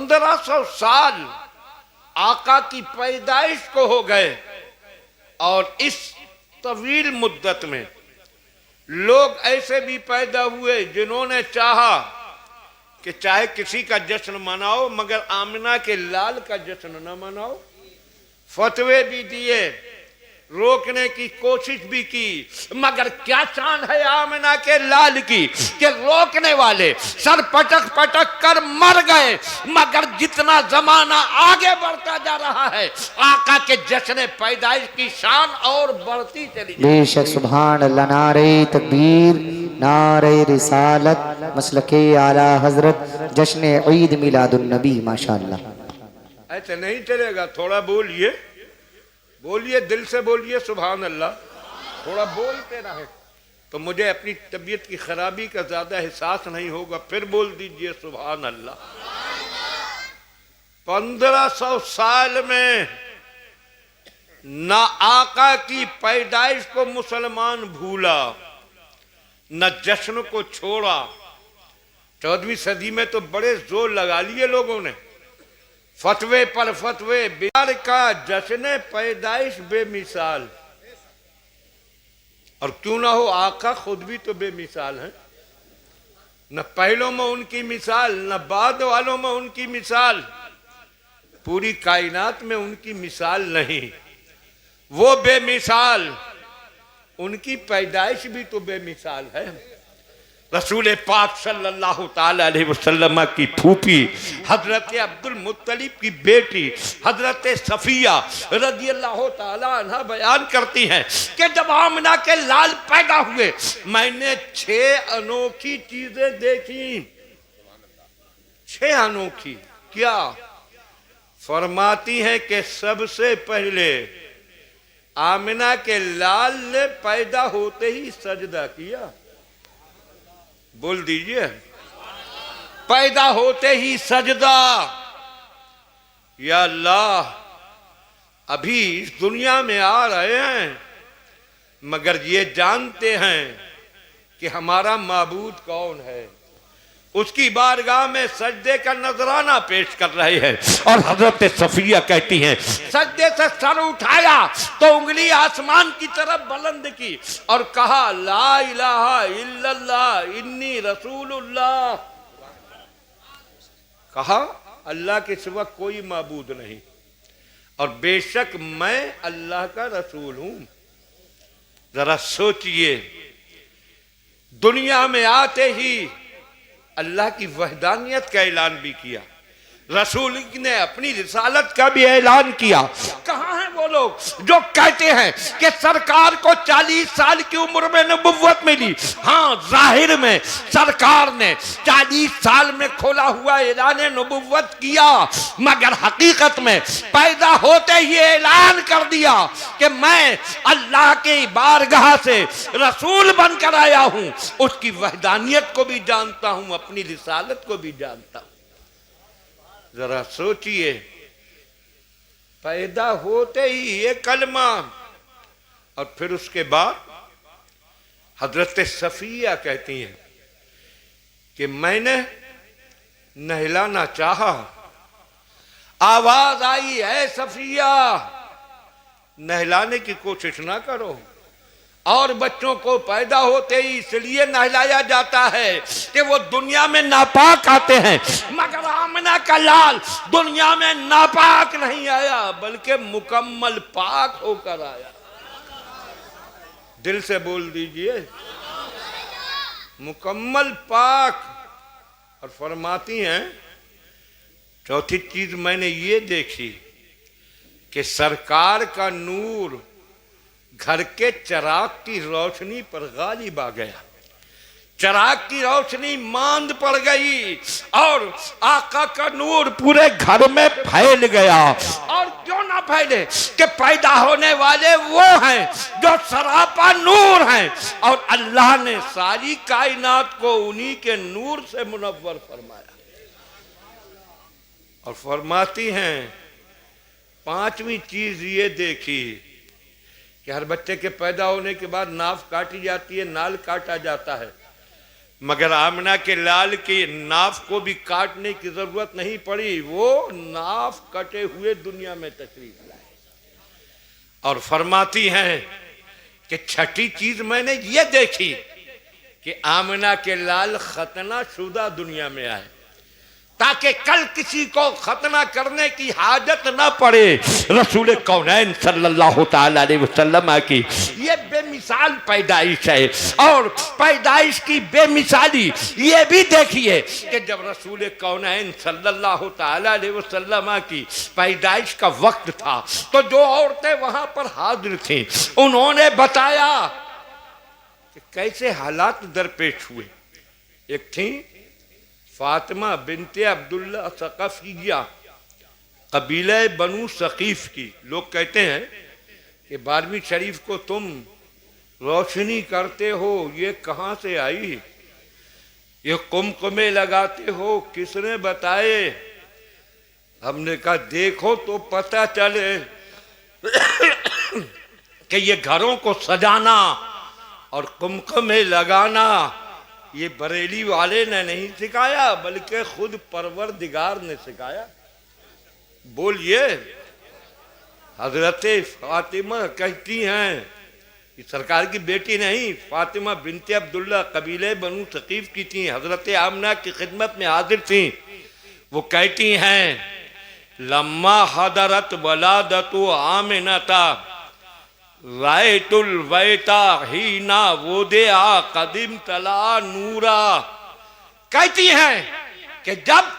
1500 साल आका की पैदाइश को हो गए और इस तवील मुद्दत में लोग ऐसे भी पैदा हुए जिन्होंने चाहा कि चाहे किसी का जश्न मनाओ मगर आमिना के लाल का जश्न न मनाओ। फतवे भी दिए, रोकने की कोशिश भी की, मगर क्या शान है आमिना के लाल की कि रोकने वाले सर पटक पटक कर मर गए। मगर जितना जमाना आगे बढ़ता जा रहा है आका के जश्न पैदाइश की शान और बढ़ती चली। बेशक सुभान अल्लाह। नारे तकबीर, नारे रिसालत, मसलके आला हजरत, जश्न ईद मिलादुन नबी। माशाअल्लाह। ऐसे नहीं चलेगा, थोड़ा बोलिए, बोलिए, दिल से बोलिए सुभान अल्लाह, थोड़ा बोलते रहे तो मुझे अपनी तबीयत की खराबी का ज्यादा एहसास नहीं होगा। फिर बोल दीजिए सुभान अल्लाह। 1500 साल में न आका की पैदाइश को मुसलमान भूला, न जश्न को छोड़ा। 14वीं सदी में तो बड़े जोर लगा लिए लोगों ने, फतवे पर फतवे। बिहार का जश्न पैदाइश बेमिसाल, और क्यों ना हो आका खुद भी तो बेमिसाल हैं। न पहलों में उनकी मिसाल, न बाद वालों में उनकी मिसाल, पूरी कायनात में उनकी मिसाल नहीं। वो बेमिसाल, उनकी पैदाइश भी तो बेमिसाल है। रसूल पाक सल्लल्लाहु ताला अलैहि वसल्लम की फूफी हजरत अब्दुल मुत्तलिब की बेटी हजरत सफिया रदियल्लाहु ताला अन्हा बयान करती हैं कि जब आमिना के लाल पैदा हुए मैंने 6 अनोखी चीजें देखी। 6 अनोखी क्या? फरमाती हैं कि सबसे पहले आमिना के लाल ने पैदा होते ही सजदा किया। बोल दीजिए, पैदा होते ही सजदा। या अल्लाह, अभी इस दुनिया में आ रहे हैं मगर ये जानते हैं कि हमारा माबूद कौन है। उसकी बारगाह में सजदे का नजराना पेश कर रहे हैं। और हजरत सफिया कहती हैं सजदे से सर उठाया तो उंगली आसमान की तरफ बुलंद की और कहा ला इलाहा इल्लल्लाह इन्नी रसूलुल्लाह। कहा अल्लाह के सिवा कोई माबूद नहीं और बेशक मैं अल्लाह का रसूल हूं। जरा सोचिए, दुनिया में आते ही अल्लाह की वहदानियत का ऐलान भी किया, रसूल ने अपनी रिसालत का भी ऐलान किया। कहां हैं वो लोग जो कहते हैं कि सरकार को 40 साल की उम्र में नबुव्वत मिली? हाँ, जाहिर में सरकार ने 40 साल में खोला हुआ ऐलान नबुव्वत किया, मगर हकीकत में पैदा होते ही ऐलान कर दिया कि मैं अल्लाह की बारगाह से रसूल बनकर आया हूं। उसकी वहदानियत को भी जानता हूं, अपनी रिसालत को भी जानता हूं। जरा सोचिए, पैदा होते ही ये कलमा और फिर उसके बाद हजरत सफिया कहती हैं कि मैंने नहलाना चाहा, आवाज आई है सफिया नहलाने की कोशिश ना करो। और बच्चों को पैदा होते ही इसलिए नहलाया जाता है कि वो दुनिया में नापाक आते हैं, मगर आमिना का लाल दुनिया में नापाक नहीं आया बल्कि मुकम्मल पाक होकर आया। दिल से बोल दीजिए, मुकम्मल पाक। और फरमाती हैं चौथी चीज मैंने ये देखी कि सरकार का नूर घर के चिराग की रोशनी पर गालिब आ गया। चिराग की रोशनी मांद पड़ गई और आका का नूर पूरे घर में फैल गया। और क्यों ना फैले कि पैदा होने वाले वो हैं जो सरापा नूर हैं और अल्लाह ने सारी कायनात को उन्हीं के नूर से मुनव्वर फरमाया। और फरमाती हैं 5वीं चीज ये देखी कि हर बच्चे के पैदा होने के बाद नाफ काटी जाती है, नाल काटा जाता है, मगर आमना के लाल की नाफ को भी काटने की जरूरत नहीं पड़ी, वो नाफ कटे हुए दुनिया में तशरीफ लाए। और फरमाती हैं कि छठी चीज मैंने ये देखी कि आमना के लाल खतना शुदा दुनिया में आए, ताकि कल किसी को खतना करने की हाजत ना पड़े। रसूल कौनैन सल्लल्लाहु ताला अलैहि वसल्लम की ये बेमिसाल पैदाइश है। और पैदाइश की बेमिसाली ये भी देखिए कि जब रसूल कौनैन सल्लल्लाहु ताला अलैहि वसल्लम की पैदाइश का वक्त था तो जो औरतें वहां पर हाजिर थीं उन्होंने बताया कि कैसे हालात दरपेश हुए। एक थी फातिमा बिनते अब्दुल्ला सक़फ़िया, कबीले बनु सकीफ की। लोग कहते हैं कि 12वीं शरीफ को तुम रोशनी करते हो, ये कहाँ से आई? ये कुमकुमे लगाते हो, किसने बताए? हमने कहा देखो तो पता चले कि ये घरों को सजाना और कुमकुमे लगाना ये बरेली वाले ने नहीं सिखाया, बल्कि खुद परवरदिगार ने सिखाया। बोलिए। हजरत फातिमा कहती हैं कि सरकार की बेटी नहीं, फातिमा बिनते अब्दुल्ला कबीले बनु सकीफ की थी, हजरत आमना की खिदमत में हाजिर थी। वो कहती हैं लम्मा हदरत वलादतु आमिनता रायतुल वैता ही ना वो दे आ कदीम तला नूरा। कहती हैं कि जब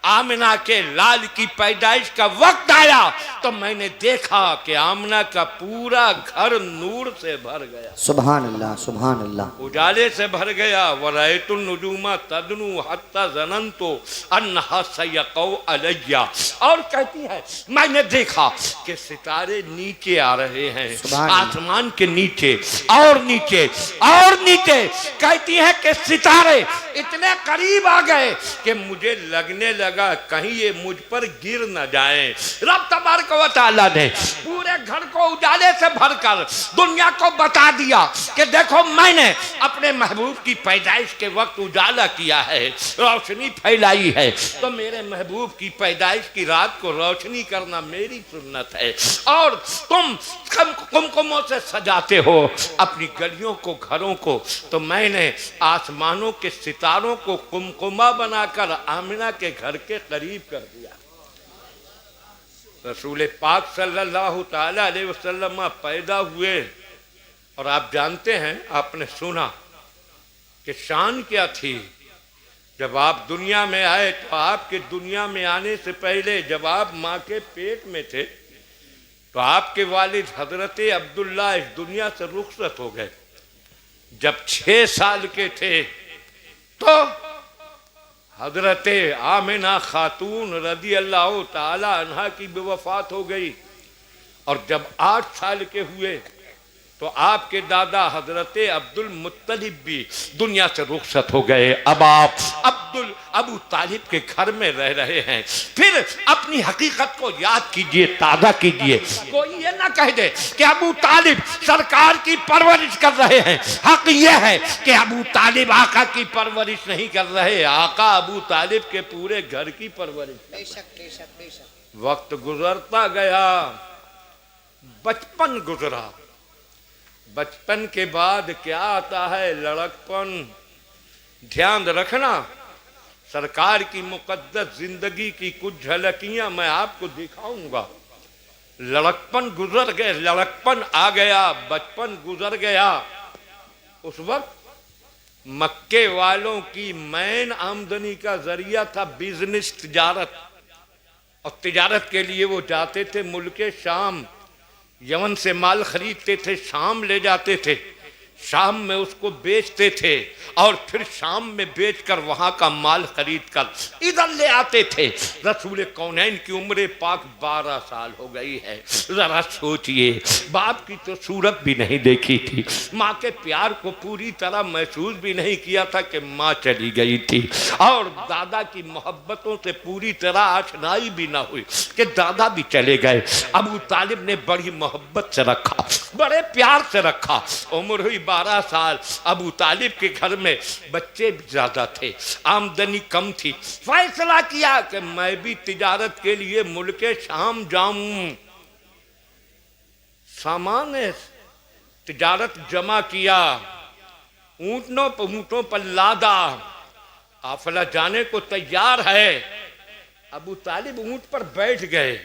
आमना के लाल की पैदाइश का वक्त आया तो मैंने देखा कि आमना का पूरा घर नूर से भर गया। सुभान अल्लाह, सुभान अल्लाह। उजाले से भर गया। वरायतुन नुजुमा तदनु हत्ता ज़ननतु अन्हा सयक़ौ अलैया। और कहती है मैंने देखा कि सितारे नीचे आ रहे हैं, आसमान के नीचे और नीचे और नीचे। कहती है कि सितारे इतने करीब आ गए कि मुझे लगने लगा कहीं ये मुझ पर गिर न जाए। रब तबारक व तआला ने पूरे घर को उजाले से भरकर दुनिया को बता दिया कि देखो मैंने अपने महबूब की पैदाइश के वक्त उजाला किया है, रोशनी फैलाई है। तो मेरे महबूब की पैदाइश की रात को रोशनी करना मेरी सुन्नत है। और तुम कुमकुमों से सजाते हो अपनी गलियों को, घरों को, तो मैंने आसमानों के सितारों को कुमकुमा बनाकर आमिना के घर के करीब कर दिया। रसूल पाक सल्लल्लाहु ताला अलैहि वसल्लम पैदा हुए और आप जानते हैं, आपने सुना कि शान क्या थी। जब आप दुनिया में आए तो आपके दुनिया में आने से पहले जब आप माँ के पेट में थे तो आपके वालिद हजरत अब्दुल्ला इस दुनिया से रुखसत हो गए। जब 6 साल के थे तो हजरत आमिना खातून रदी अल्लाह ताला अन्हा की बेवफात हो गई। और जब 8 साल के हुए तो आपके दादा हजरत अब्दुल मुत्तलिब भी दुनिया से रुखसत हो गए। अब आप अबू तालिब के घर में रह रहे हैं। फिर अपनी हकीकत को याद कीजिए, ताज़ा कीजिए। कोई ये ना कह दे कि अबू तालिब सरकार की परवरिश कर रहे हैं। हक ये है कि अबू तालिब आका की परवरिश नहीं कर रहे, आका अबू तालिब के पूरे घर की परवरिश। बेशक बेशक बेशक। वक्त गुजरता गया, बचपन गुजरा। बचपन के बाद क्या आता है? लड़कपन। ध्यान रखना, सरकार की मुकद्दस जिंदगी की कुछ झलकियां मैं आपको दिखाऊंगा। लड़कपन गुजर गए, लड़कपन आ गया, बचपन गुजर गया। उस वक्त मक्के वालों की मेन आमदनी का जरिया था बिजनेस, तिजारत। और तिजारत के लिए वो जाते थे मुल्के शाम, यमन से माल खरीदते थे, शाम ले जाते थे, शाम में उसको बेचते थे और फिर शाम में बेचकर वहाँ का माल खरीद कर इधर ले आते थे। रसूल कौनैन की उम्र पाक 12 साल हो गई है। ज़रा सोचिए, बाप की तो सूरत भी नहीं देखी थी, माँ के प्यार को पूरी तरह महसूस भी नहीं किया था कि माँ चली गई थी, और दादा की मोहब्बतों से पूरी तरह आशनाई भी ना हुई कि दादा भी चले गए। अबू तालिब ने बड़ी मोहब्बत से रखा। बड़े प्यार से रखा। उम्र हुई 12 साल। अबू तालिब के घर में बच्चे भी ज्यादा थे, आमदनी कम थी। फैसला किया कि मैं भी तिजारत के लिए मुल्क शाम जाऊं। सामान तिजारत जमा किया, ऊंटों पर लादा, काफिला जाने को तैयार है। अबू तालिब ऊंट पर बैठ गए।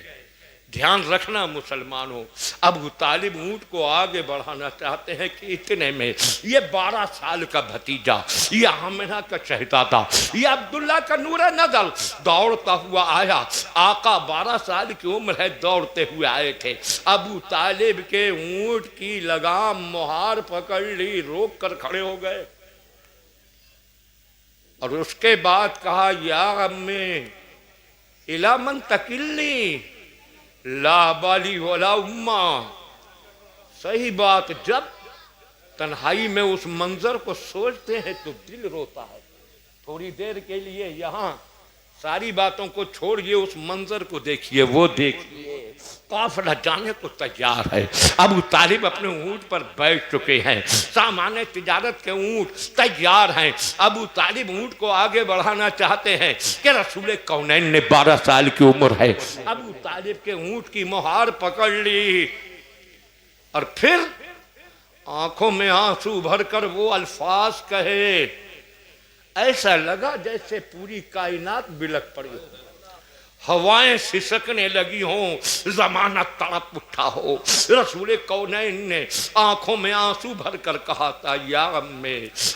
ध्यान रखना मुसलमानों, अबू तालिब ऊंट को आगे बढ़ाना चाहते हैं कि इतने में ये 12 साल का भतीजा, ये आमिना का शहजादा, ये अब्दुल्ला का नूर नजर दौड़ता हुआ आया। आका 12 साल की उम्र है, दौड़ते हुए आए थे। अबू तालिब के ऊंट की लगाम मुहार पकड़ ली, रोक कर खड़े हो गए और उसके बाद कहा, या अम्मी इला मन तकिल्नी ला बाली वाला उम्मा। सही बात, जब तन्हाई में उस मंजर को सोचते हैं तो दिल रोता है। थोड़ी देर के लिए यहाँ सारी बातों को छोड़िए, उस मंजर को देखिए, वो देखिए, काफिला जाने को तैयार है। अबू तालिब अपने ऊंट पर बैठ चुके हैं, सामान्य तिजारत के ऊंट तैयार हैं। अबू तालिब ऊंट को आगे बढ़ाना चाहते हैं कि रसूल कौनैन ने 12 साल की उम्र है। अबू तालिब के ऊंट की मुहार पकड़ ली और फिर आंखों में आंसू भरकर वो अल्फाज कहे, ऐसा लगा जैसे पूरी कायनात बिलक पड़ी हो, हवाएं सिसकने लगी हों, जमाना तड़प उठा हो। रसूल कौनैन ने आंखों में आंसू भरकर कहा था, या अम्मे,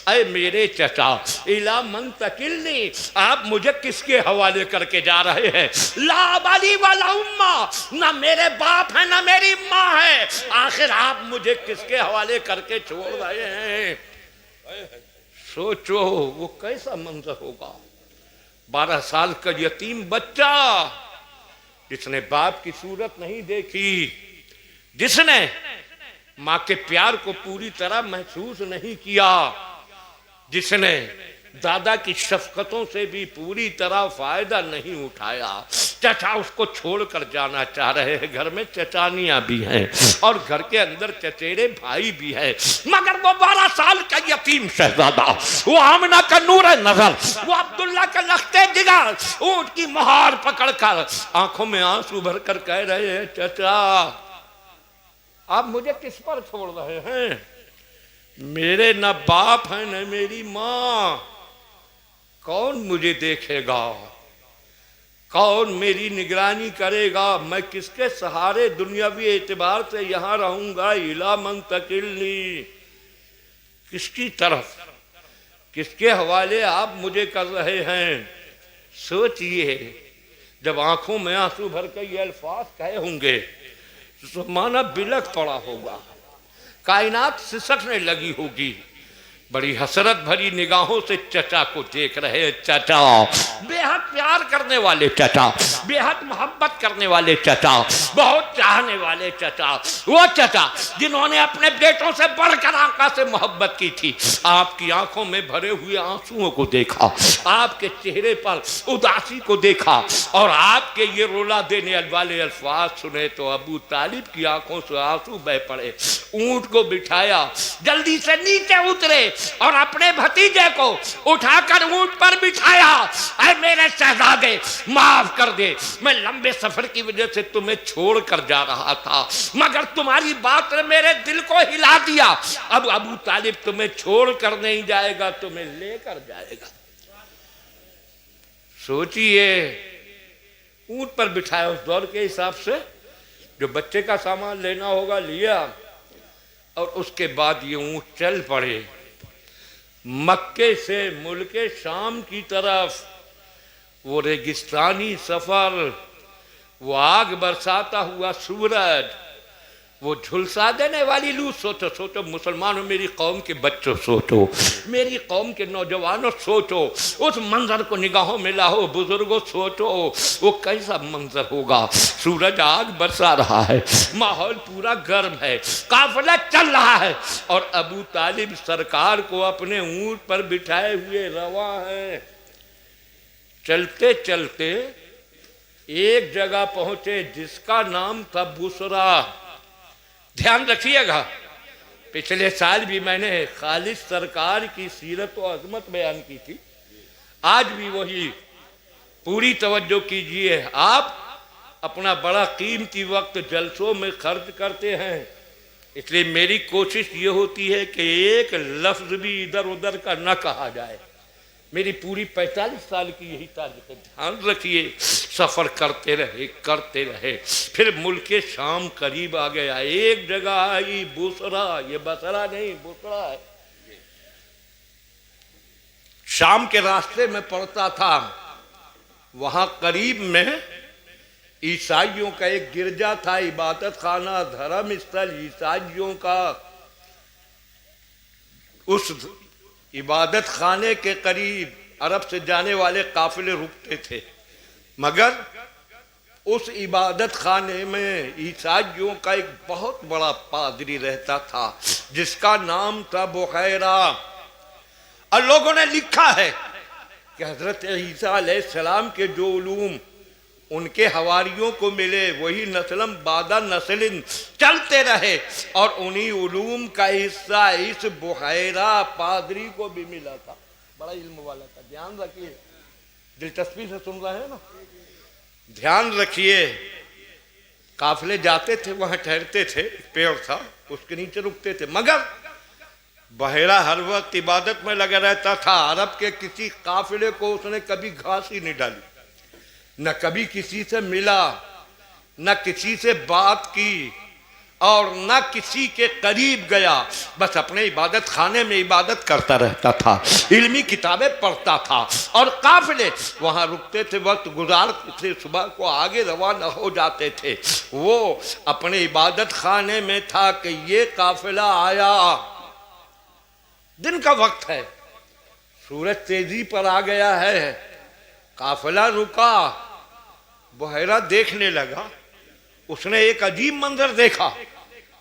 ऐ मेरे चचा, इला मन तकिल्नी, आप मुझे किसके हवाले करके जा रहे हैं? ला बाली वाला उम्मा, ना मेरे बाप है ना मेरी माँ है, आखिर आप मुझे किसके हवाले करके छोड़ रहे हैं? सोचो वो कैसा मंजर होगा। 12 साल का यतीम बच्चा, जिसने बाप की सूरत नहीं देखी, जिसने माँ के प्यार को पूरी तरह महसूस नहीं किया, जिसने दादा की शफकतों से भी पूरी तरह फायदा नहीं उठाया। चचा उसको छोड़कर जाना चाह रहे हैं। घर में चचानियां भी हैं और घर के अंदर चचेरे भाई भी हैं, मगर वो 12 साल का यतीम शहजादा, वो आमिना का नूर नजर, वो अब्दुल्ला का लख्ते जिगर ऊंट की मुहार पकड़कर आंखों में आंसू भरकर कह रहे हैं, चचा आप मुझे किस पर छोड़ रहे हैं? मेरे न बाप है न मेरी माँ, कौन मुझे देखेगा, कौन मेरी निगरानी करेगा, मैं किसके सहारे दुनियावी एतबार से यहाँ रहूंगा? इला मन तकिल्नी, किसकी तरफ, किसके हवाले आप मुझे कर रहे हैं? सोचिए, जब आंखों में आंसू भर कर ये अल्फाज कहे होंगे तो माना बिलक पड़ा होगा, कायनात सिसकने लगी होगी। बड़ी हसरत भरी निगाहों से चचा को देख रहे। चचा, बेहद प्यार करने वाले चचा, बेहद मोहब्बत करने वाले चचा, बहुत चाहने वाले चचा, वो चचा जिन्होंने अपने बेटों से बढ़कर आका से मोहब्बत की थी। आपकी आंखों में भरे हुए आंसुओं को देखा, आपके चेहरे पर उदासी को देखा और आपके ये रुला देने वाले अल्फाज सुने तो अबू तालिब की आंखों से आंसू बह पड़े। ऊंट को बिठाया, जल्दी से नीचे उतरे और अपने भतीजे को उठाकर ऊंट पर बिठाया। ऐ मेरे शहजादे, माफ कर दे, मैं लंबे सफर की वजह से तुम्हें छोड़कर जा रहा था, मगर तुम्हारी बात ने मेरे दिल को हिला दिया। अब अबू तालिब तुम्हें छोड़कर नहीं जाएगा, तुम्हें लेकर जाएगा। सोचिए, ऊंट पर बिठाया, उस दौर के हिसाब से जो बच्चे का सामान लेना होगा लिया और उसके बाद ये ऊंट चल पड़े मक्के से मुल्के शाम की तरफ। वो रेगिस्तानी सफर, वो आग बरसाता हुआ सूरज, वो झुलसा देने वाली लू। सोचो सोचो मुसलमानों, मेरी कौम के बच्चों सोचो, मेरी कौम के नौजवानों सोचो, उस मंजर को निगाहों में लाओ। बुजुर्गों सोचो वो कैसा मंजर होगा। सूरज आग बरसा रहा है, माहौल पूरा गर्म है, काफिला चल रहा है और अबू तालिब सरकार को अपने ऊंट पर बिठाए हुए रवा है। चलते चलते एक जगह पहुंचे जिसका नाम था बुसरा। ध्यान रखिएगा, पिछले साल भी मैंने खालिद सरकार की सीरत और अजमत बयान की थी, आज भी वही पूरी तवज्जो कीजिए। आप अपना बड़ा कीमती वक्त जलसों में खर्च करते हैं, इसलिए मेरी कोशिश ये होती है कि एक लफ्ज भी इधर उधर का न कहा जाए। मेरी पूरी 45 साल की यही तारीफ है। ध्यान रखिए, सफ़र करते रहे, फिर मुल्क शाम करीब आ गया। एक जगह आई बुसरा, ये बसरा नहीं बुसरा है, शाम के रास्ते में पड़ता था। वहां करीब में ईसाइयों का एक गिरजा था, इबादत खाना, धर्म स्थल ईसाइयों का। उस इबादत खाने के करीब अरब से जाने वाले काफिले रुकते थे, मगर उस इबादत खाने में ईसाइयों का एक बहुत बड़ा पादरी रहता था जिसका नाम था बुहैरा। और लोगों ने लिखा है कि हजरत ईसा अलैहिस्सलाम के जो उलूम उनके हवारियों को मिले वही नस्लम बादा नस्लिन चलते रहे, और उन्हीं उलूम का हिस्सा इस बुहैरा पादरी को भी मिला था। बड़ा इल्म वाला था। ध्यान रखिए, दिलचस्पी से सुन रहे हैं ना, ध्यान रखिए। काफिले जाते थे, वहां ठहरते थे, पेड़ था उसके नीचे रुकते थे, मगर बहेरा हर वक्त इबादत में लगा रहता था। अरब के किसी काफिले को उसने कभी घास ही नहीं डाली, न कभी किसी से मिला, न किसी से बात की, और न किसी के करीब गया। बस अपने इबादत खाने में इबादत करता रहता था, इल्मी किताबें पढ़ता था, और काफिले वहां रुकते थे, वक्त गुजारते थे, सुबह को आगे रवाना हो जाते थे। वो अपने इबादत खाने में था कि ये काफिला आया। दिन का वक्त है, सूरज तेजी पर आ गया है, काफिला रुका, बुहैरा देखने लगा। उसने एक अजीब मंजर देखा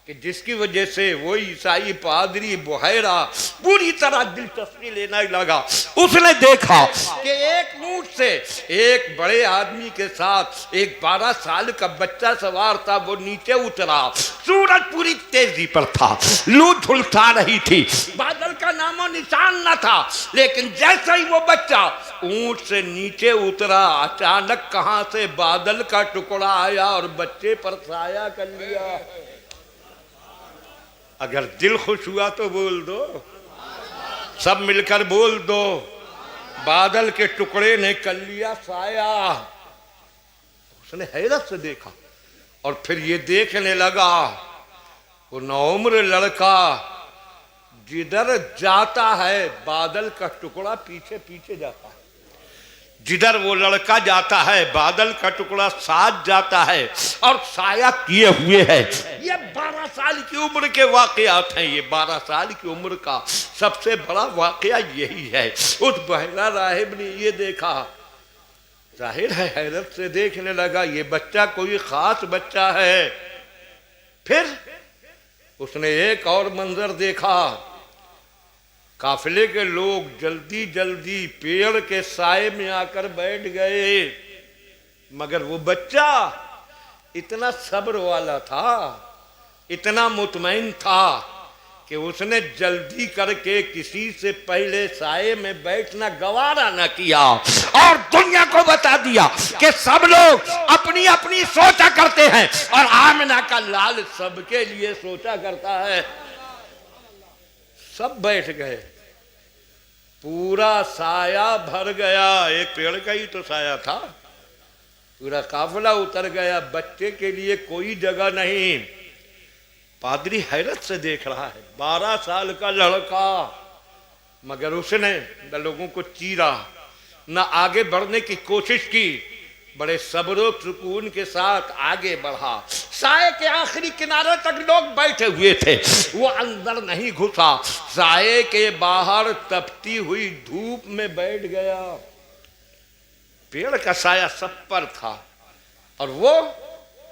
कि जिसकी वजह से वो ईसाई पादरी बुहैरा पूरी तरह दिलचस्पी लेने लगा। उसने देखा कि एक ऊंट से एक बड़े आदमी के साथ एक 12 साल का बच्चा सवार था। वो नीचे उतरा, सूरज पूरी तेजी पर था, लू झुलसा रही थी, बादल का नामो निशान न था। लेकिन जैसे ही वो बच्चा ऊंट से नीचे उतरा, अचानक कहां से बादल का टुकड़ा आया और बच्चे पर साया कर लिया। अगर दिल खुश हुआ तो बोल दो, सब मिलकर बोल दो, बादल के टुकड़े ने कर लिया साया। उसने हैरत से देखा और फिर ये देखने लगा, वो नौम्र लड़का जिधर जाता है बादल का टुकड़ा पीछे पीछे जाता है, जिधर वो लड़का जाता है बादल का टुकड़ा साथ जाता है और साया किए हुए है। ये 12 साल की उम्र के वाकयात हैं। ये 12 साल की उम्र का सबसे बड़ा वाकया यही है। उस बहरा राहिब ने ये देखा, जाहिर है हैरत से देखने लगा, ये बच्चा कोई खास बच्चा है। फिर उसने एक और मंजर देखा, काफिले के लोग जल्दी जल्दी पेड़ के साए में आकर बैठ गए, मगर वो बच्चा इतना सब्र वाला था, इतना मुतमईन था कि उसने जल्दी करके किसी से पहले साए में बैठना गवारा न किया और दुनिया को बता दिया कि सब लोग अपनी अपनी सोचा करते हैं और आमिना का लाल सबके लिए सोचा करता है। सब बैठ गए, पूरा साया भर गया। एक पेड़ का ही तो साया था, पूरा काफिला उतर गया, बच्चे के लिए कोई जगह नहीं। पादरी हैरत से देख रहा है, 12 साल का लड़का, मगर उसने न लोगों को चीरा, न आगे बढ़ने की कोशिश की, बड़े सब्र सुकून के साथ आगे बढ़ा। साए के आखिरी किनारे तक लोग बैठे हुए थे, वो अंदर नहीं घुसा, साए के बाहर तपती हुई धूप में बैठ गया। पेड़ का साया सब पर था और वो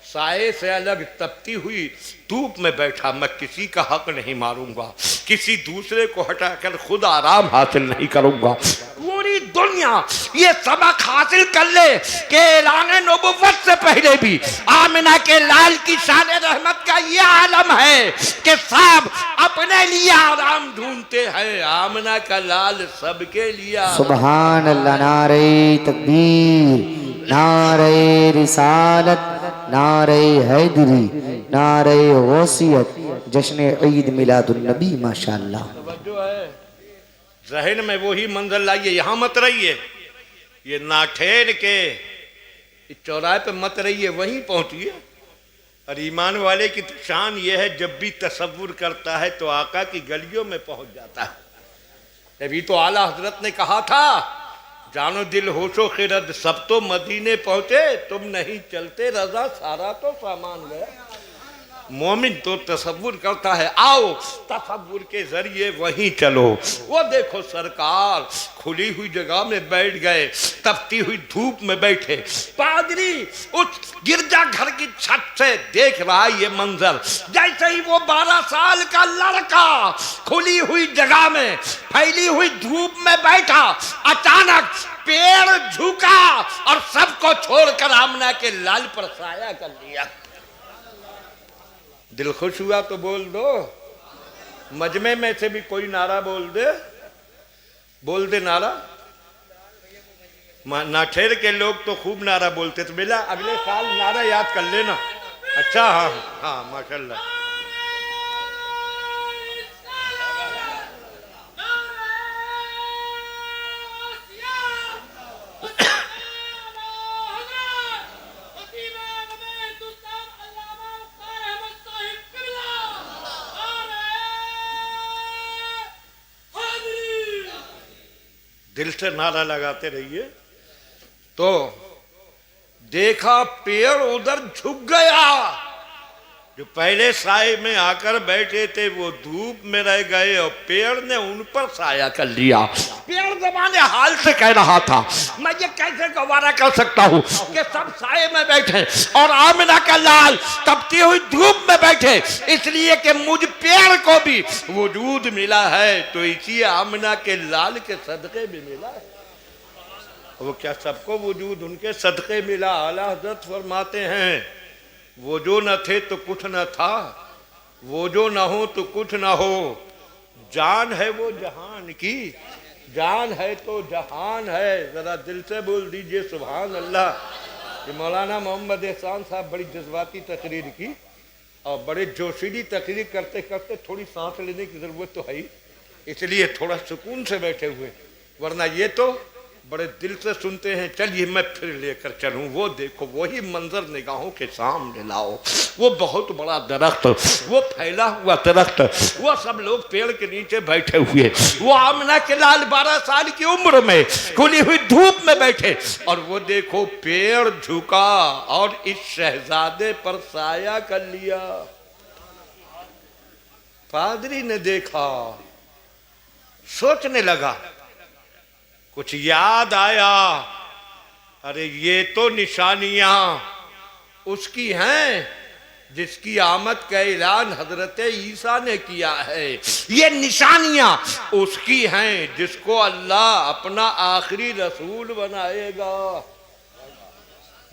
साए से अलग तपती हुई धूप में बैठा। मैं किसी का हक नहीं मारूंगा, किसी दूसरे को हटाकर खुद आराम हासिल नहीं करूंगा। पूरी दुनिया ये सबक हासिल कर ले कि ऐलान नबुव्वत से पहले पहले भी आमिना के लाल की शान रहमत का ये आलम है कि सब अपने लिए आराम ढूंढते हैं, आमिना का लाल सबके लिए। सुभान अल्लाह। नारे तकबीर, नारे रिसालत, नारे हैदरी, नारे गौसियत, जश्न ईद मिलादुन नबी। माशाअल्लाह। जो है जहन में वही मंजर लाइए, यहां मत रहिए, ये नाठेर के इस चौराहे पे मत रहिए, वहीं पहुंचिए। और ईमान वाले की तो शान ये है, जब भी तसव्वुर करता है तो आका की गलियों में पहुंच जाता है। तभी तो आला हजरत ने कहा था, जानो दिल होशो खिरद सब तो मदीने पहुंचे, तुम नहीं चलते रजा सारा तो सामान गया। मोमिन तो तसव्वुर करता है, आओ तसव्वुर के जरिए वहीं चलो। वो देखो सरकार खुली हुई जगह में बैठ गए, तपती हुई धूप में बैठे। पादरी उस गिरजा घर की छत से देख रहा है ये मंजर। जैसे ही वो 12 साल का लड़का खुली हुई जगह में फैली हुई धूप में बैठा, अचानक पेड़ झुका और सबको छोड़कर आमना के लाल पर साया कर लिया। दिल खुश हुआ तो बोल दो, मजमे में से भी कोई नारा बोल दे नारा। नाठेर के लोग तो खूब नारा बोलते, तो बेला अगले साल नारा याद कर लेना। अच्छा, हाँ हाँ माशाल्लाह। दिल से नारा लगाते रहिए। तो देखा पेड़ उधर झुक गया, जो पहले साए में आकर बैठे थे वो धूप में रह गए और पेड़ ने उन पर साया कर लिया। पेड़ जमाने हाल से कह रहा था, मैं ये कैसे गवारा कर सकता हूँ कि सब साए में बैठे और आमिना का लाल तपती हुई धूप में बैठे, इसलिए कि मुझ पेड़ को भी वजूद मिला है तो इसी आमिना के लाल के सदके भी मिला है। वो क्या सबको वजूद उनके सदके मिला। आला हज़रत फरमाते हैं, वो जो न थे तो कुछ न था, वो जो न हो तो कुछ न हो, जान है वो जहान की, जान है तो जहान है। जरा दिल से बोल दीजिए सुभान अल्लाह। कि मौलाना मोहम्मद एहसान साहब बड़ी जज्बाती तकरीर की और बड़े जोशीली तकरीर करते करते थोड़ी सांस लेने की ज़रूरत तो है ही, इसलिए थोड़ा सुकून से बैठे हुए, वरना ये तो बड़े दिल से सुनते हैं। चलिए मैं फिर लेकर चलूं, वो देखो वही मंजर निगाहों के सामने लाओ। वो बहुत बड़ा दरख्त, वो फैला हुआ दरख्त, वो सब लोग पेड़ के नीचे बैठे हुए, वो आमिना के लाल 12 साल की उम्र में खुली हुई धूप में बैठे, और वो देखो पेड़ झुका और इस शहजादे पर साया कर लिया। पादरी ने देखा, सोचने लगा, कुछ याद आया, अरे ये तो निशानियां उसकी हैं जिसकी आमद का ऐलान हजरत ईसा ने किया है। ये निशानियां उसकी हैं जिसको अल्लाह अपना आखिरी रसूल बनाएगा।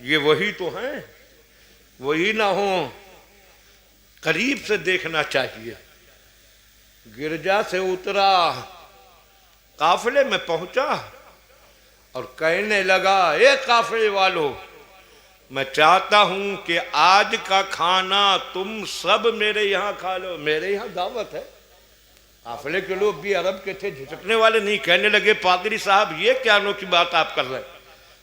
ये वही तो हैं, वही ना हो करीब से देखना चाहिए। गिरजा से उतरा, काफिले में पहुंचा और कहने लगा, ए काफिले वालों, मैं चाहता हूं कि आज का खाना तुम सब मेरे यहाँ खा लो, मेरे यहाँ दावत है। काफिले के लोग भी अरब के थे, झिझकने वाले नहीं। कहने लगे, पादरी साहब ये क्या अनोखी बात आप कर रहे हैं,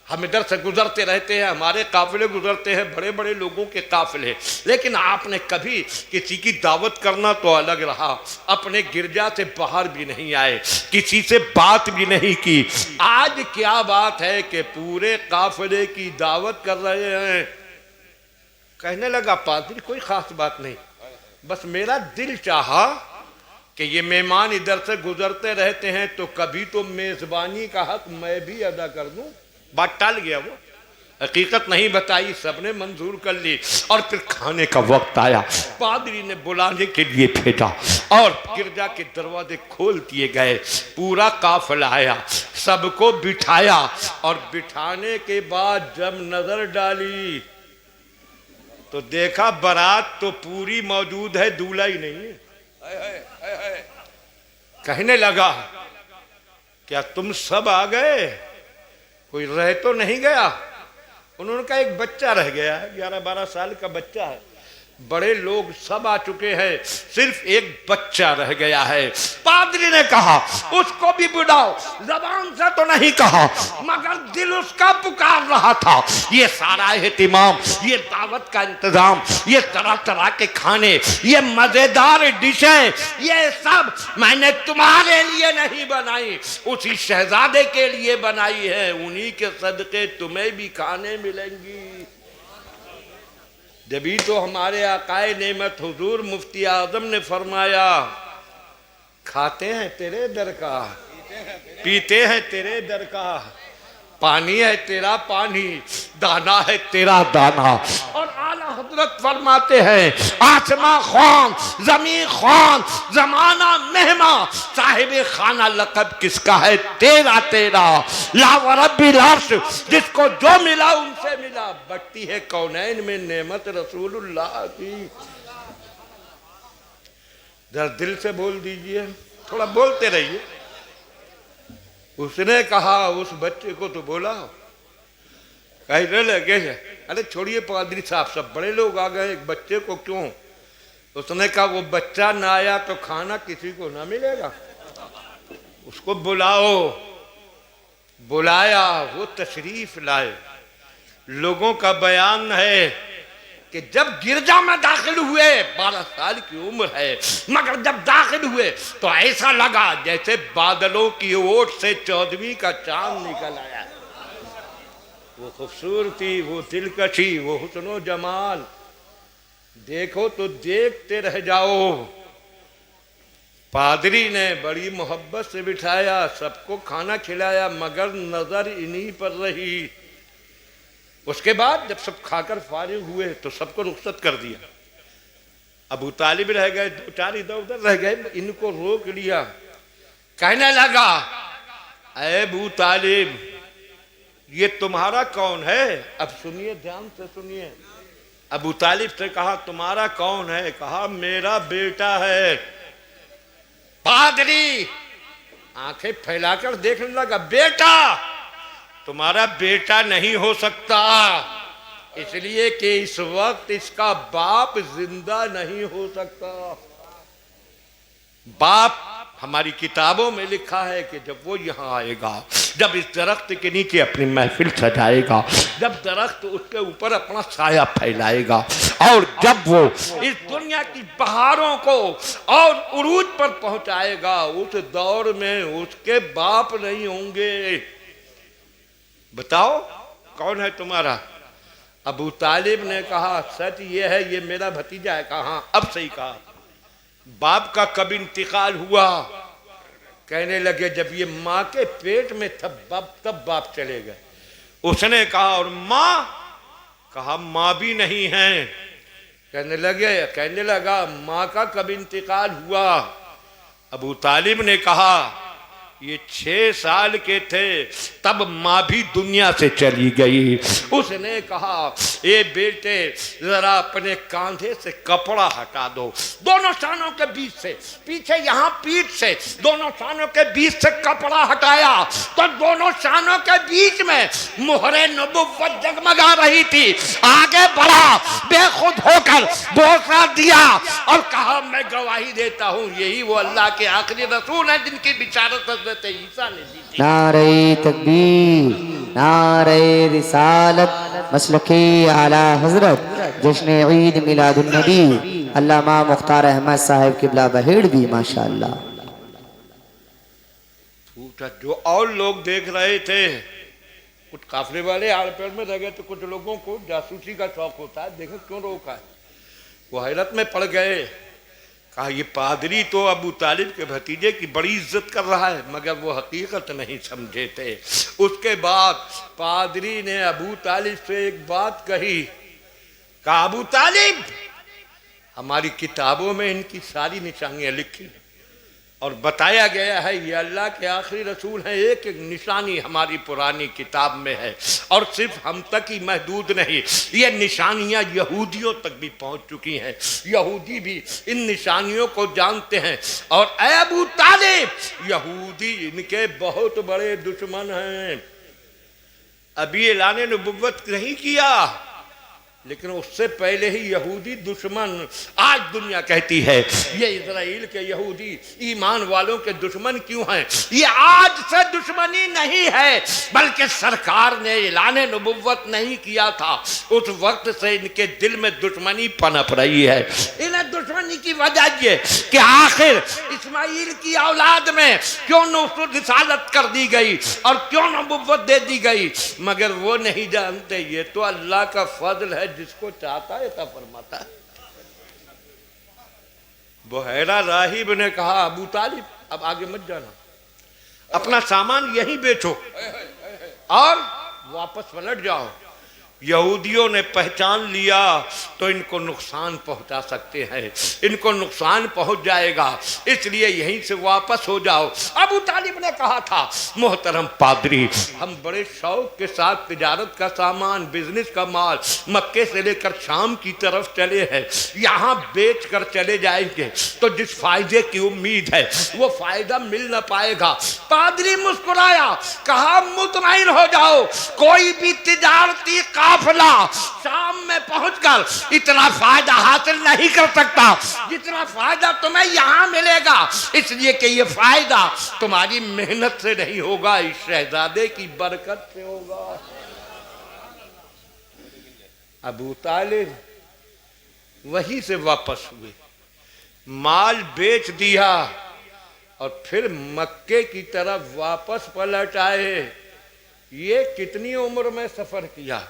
हम इधर से गुजरते रहते हैं, हमारे काफिले गुजरते हैं, बड़े बड़े लोगों के काफिले, लेकिन आपने कभी किसी की दावत करना तो अलग रहा, अपने गिरजा से बाहर भी नहीं आए, किसी से बात भी नहीं की। आज क्या बात है कि पूरे काफिले की दावत कर रहे हैं। कहने लगा, पादरी कोई खास बात नहीं, बस मेरा दिल चाहा कि ये मेहमान इधर से गुजरते रहते हैं तो कभी तो मेजबानी का हक मैं भी अदा कर दूं। बात टाल गया, वो हकीकत नहीं बताई, सबने मंजूर कर ली। और फिर खाने का वक्त आया, पादरी ने बुलाने के लिए भेजा और गिरजा के दरवाजे खोल दिए गए। पूरा काफिला आया, सबको बिठाया और बिठाने के बाद जब नजर डाली तो देखा बारात तो पूरी मौजूद है, दूल्हा ही नहीं है। कहने लगा क्या तुम सब आ गए, कोई रह तो नहीं गया? उन्होंने कहा एक बच्चा रह गया है, 11-12 साल का बच्चा है, बड़े लोग सब आ चुके हैं, सिर्फ एक बच्चा रह गया है। पादरी ने कहा उसको भी बुलाओ, जबान से तो नहीं कहा मगर दिल उसका पुकार रहा था। ये सारा एहतिमाम, ये दावत का इंतजाम, ये तरह तरह के खाने, ये मजेदार डिशें, ये सब मैंने तुम्हारे लिए नहीं बनाई, उसी शहजादे के लिए बनाई है। उन्हीं के सदके तुम्हें भी खाने मिलेंगी। जभी तो हमारे आकाए नेमत हुजूर मुफ्ती आजम ने फरमाया खाते हैं तेरे दर का, पीते हैं तेरे दर का, पानी है तेरा पानी, दाना है तेरा दाना। और आला हजरत फरमाते हैं आसमां खान, जमीन खान, जमाना मेहमा, साहिब खाना लक़ब किसका है? तेरा तेरा। ला व रब्बिल अर्श, जिसको जो मिला उनसे मिला। बटती है कौनैन में नेमत रसूलुल्लाह की। जरा दिल से बोल दीजिए, थोड़ा बोलते रहिए। उसने कहा उस बच्चे को तो बोला, कहने लगे अरे छोड़िए पादरी साहब, सब बड़े लोग आ गए, एक बच्चे को क्यों? उसने कहा वो बच्चा ना आया तो खाना किसी को ना मिलेगा, उसको बुलाओ। बुलाया, वो तशरीफ लाए। लोगों का बयान है कि जब गिरजा में दाखिल हुए, 12 साल की उम्र है, मगर जब दाखिल हुए तो ऐसा लगा जैसे बादलों की ओट से 14वीं का चांद निकल आया। वो खूबसूरती, वो दिलकशी, वो हुस्नो जमाल देखो तो देखते रह जाओ। पादरी ने बड़ी मोहब्बत से बिठाया, सबको खाना खिलाया, मगर नजर इन्हीं पर रही। उसके बाद जब सब खाकर फारिग हुए तो सबको रुखसत कर दिया। अबू तालिब रह गए, 2-4 इधर उधर रह गए, इनको रोक लिया। कहने लगा ऐ अबू तालिब, ये तुम्हारा कौन है? अब सुनिए, ध्यान से सुनिए। अबू तालिब से कहा तुम्हारा कौन है? कहा मेरा बेटा है। पादरी आंखें फैलाकर देखने लगा, बेटा? तुम्हारा बेटा नहीं हो सकता, इसलिए कि इस वक्त इसका बाप जिंदा नहीं हो सकता। बाप हमारी किताबों में लिखा है कि जब वो यहाँ आएगा, जब इस दरख्त के नीचे अपनी महफिल सजाएगा, जब दरख्त उसके ऊपर अपना साया फैलाएगा, और जब वो इस दुनिया की बहारों को और उरूज पर पहुंचाएगा, उस दौर में उसके बाप नहीं होंगे। बताओ कौन है तुम्हारा? अबू तालिब ने कहा सच ये है, ये मेरा भतीजा है। कहा हाँ, अब सही कहा। बाप का कब इंतकाल हुआ? कहने लगे जब ये माँ के पेट में तब बाप चले गए। उसने कहा और माँ? कहा माँ भी नहीं है। कहने लगा माँ का कब इंतकाल हुआ? अबू तालिब ने कहा ये 6 साल के थे तब माँ भी दुनिया से चली गई। उसने कहा ए बेटे जरा अपने कांधे से कपड़ा हटा दो, दोनों शानों के बीच से, पीछे यहाँ पीठ से दोनों शानों के बीच से कपड़ा हटाया तो दोनों शानों के बीच में मोहरे नबुव्वत जगमगा रही थी। आगे बढ़ा, बेखुद होकर बोसा दिया और कहा मैं गवाही देता हूँ यही वो अल्लाह के आखिरी रसूल हैं जिनकी बिशारत ईसा ने दी थी। नारे तकबीर, नारे रिसालत, मसलके आला हजरत जश्न ईद मिलादुन नबी अल्लामा मुख्तार अहमद साहिब किबला बहेड़वी माशाअल्लाह। जो और लोग देख रहे थे, कुछ काफले वाले आड़ पेड़ में रह गए तो कुछ लोगों को जासूसी का शौक होता है, देखो क्यों रोका है। वो हैरत में पड़ गए। कहा ये पादरी तो अबू तालिब के भतीजे की बड़ी इज्जत कर रहा है, मगर वो हकीकत नहीं समझे थे। उसके बाद पादरी ने अबू तालिब से एक बात कही, कहा अबू तालिब हमारी किताबों में इनकी सारी निशानियां लिखी, और बताया गया है ये अल्लाह के आखिरी रसूल हैं। एक एक निशानी हमारी पुरानी किताब में है और सिर्फ हम तक ही महदूद नहीं, ये निशानियां यहूदियों तक भी पहुंच चुकी हैं। यहूदी भी इन निशानियों को जानते हैं। और ऐ अबू तालिब, यहूदी इनके बहुत बड़े दुश्मन हैं। अभी ऐलान नबुव्वत नहीं किया, लेकिन उससे पहले ही यहूदी दुश्मन। आज दुनिया कहती है ये इजराइल के यहूदी ईमान वालों के दुश्मन क्यों हैं? ये आज से दुश्मनी नहीं है, बल्कि सरकार ने ऐलान नबुव्वत नहीं किया था, उस वक्त से इनके दिल में दुश्मनी पनप रही है। इन्हें दुश्मनी की वजह ये कि आखिर इस्माइल की औलाद में क्यों रिसालत कर दी गई और क्यों नबुव्वत दे दी गई, मगर वो नहीं जानते ये तो अल्लाह का फजल है, जिसको चाहता है तब फरमाता है। बुहैरा राहिब ने कहा अबू तालिब अब आगे मत जाना, अपना सामान यहीं बेचो और वापस पलट जाओ। यहूदियों ने पहचान लिया तो इनको नुकसान पहुंचा सकते हैं, इनको नुकसान पहुंच जाएगा, इसलिए यहीं से वापस हो जाओ। अबू तालिब ने कहा था मोहतरम पादरी, हम बड़े शौक के साथ तिजारत का सामान, बिजनेस का माल मक्के से लेकर शाम की तरफ चले हैं, यहाँ बेच कर चले जाएंगे तो जिस फायदे की उम्मीद है वो फायदा मिल ना पाएगा। पादरी मुस्कुराया, कहा मुतमईन हो जाओ, कोई भी तिजारती काफिला शाम में पहुंचकर इतना फायदा हासिल नहीं कर सकता जितना फायदा तुम्हें यहां मिलेगा, इसलिए कि ये फायदा तुम्हारी मेहनत से नहीं होगा, इस शहजादे की बरकत से होगा। अबू तालिब वहीं से वापस हुए, माल बेच दिया और फिर मक्के की तरफ वापस पलट आए। ये कितनी उम्र में सफर किया?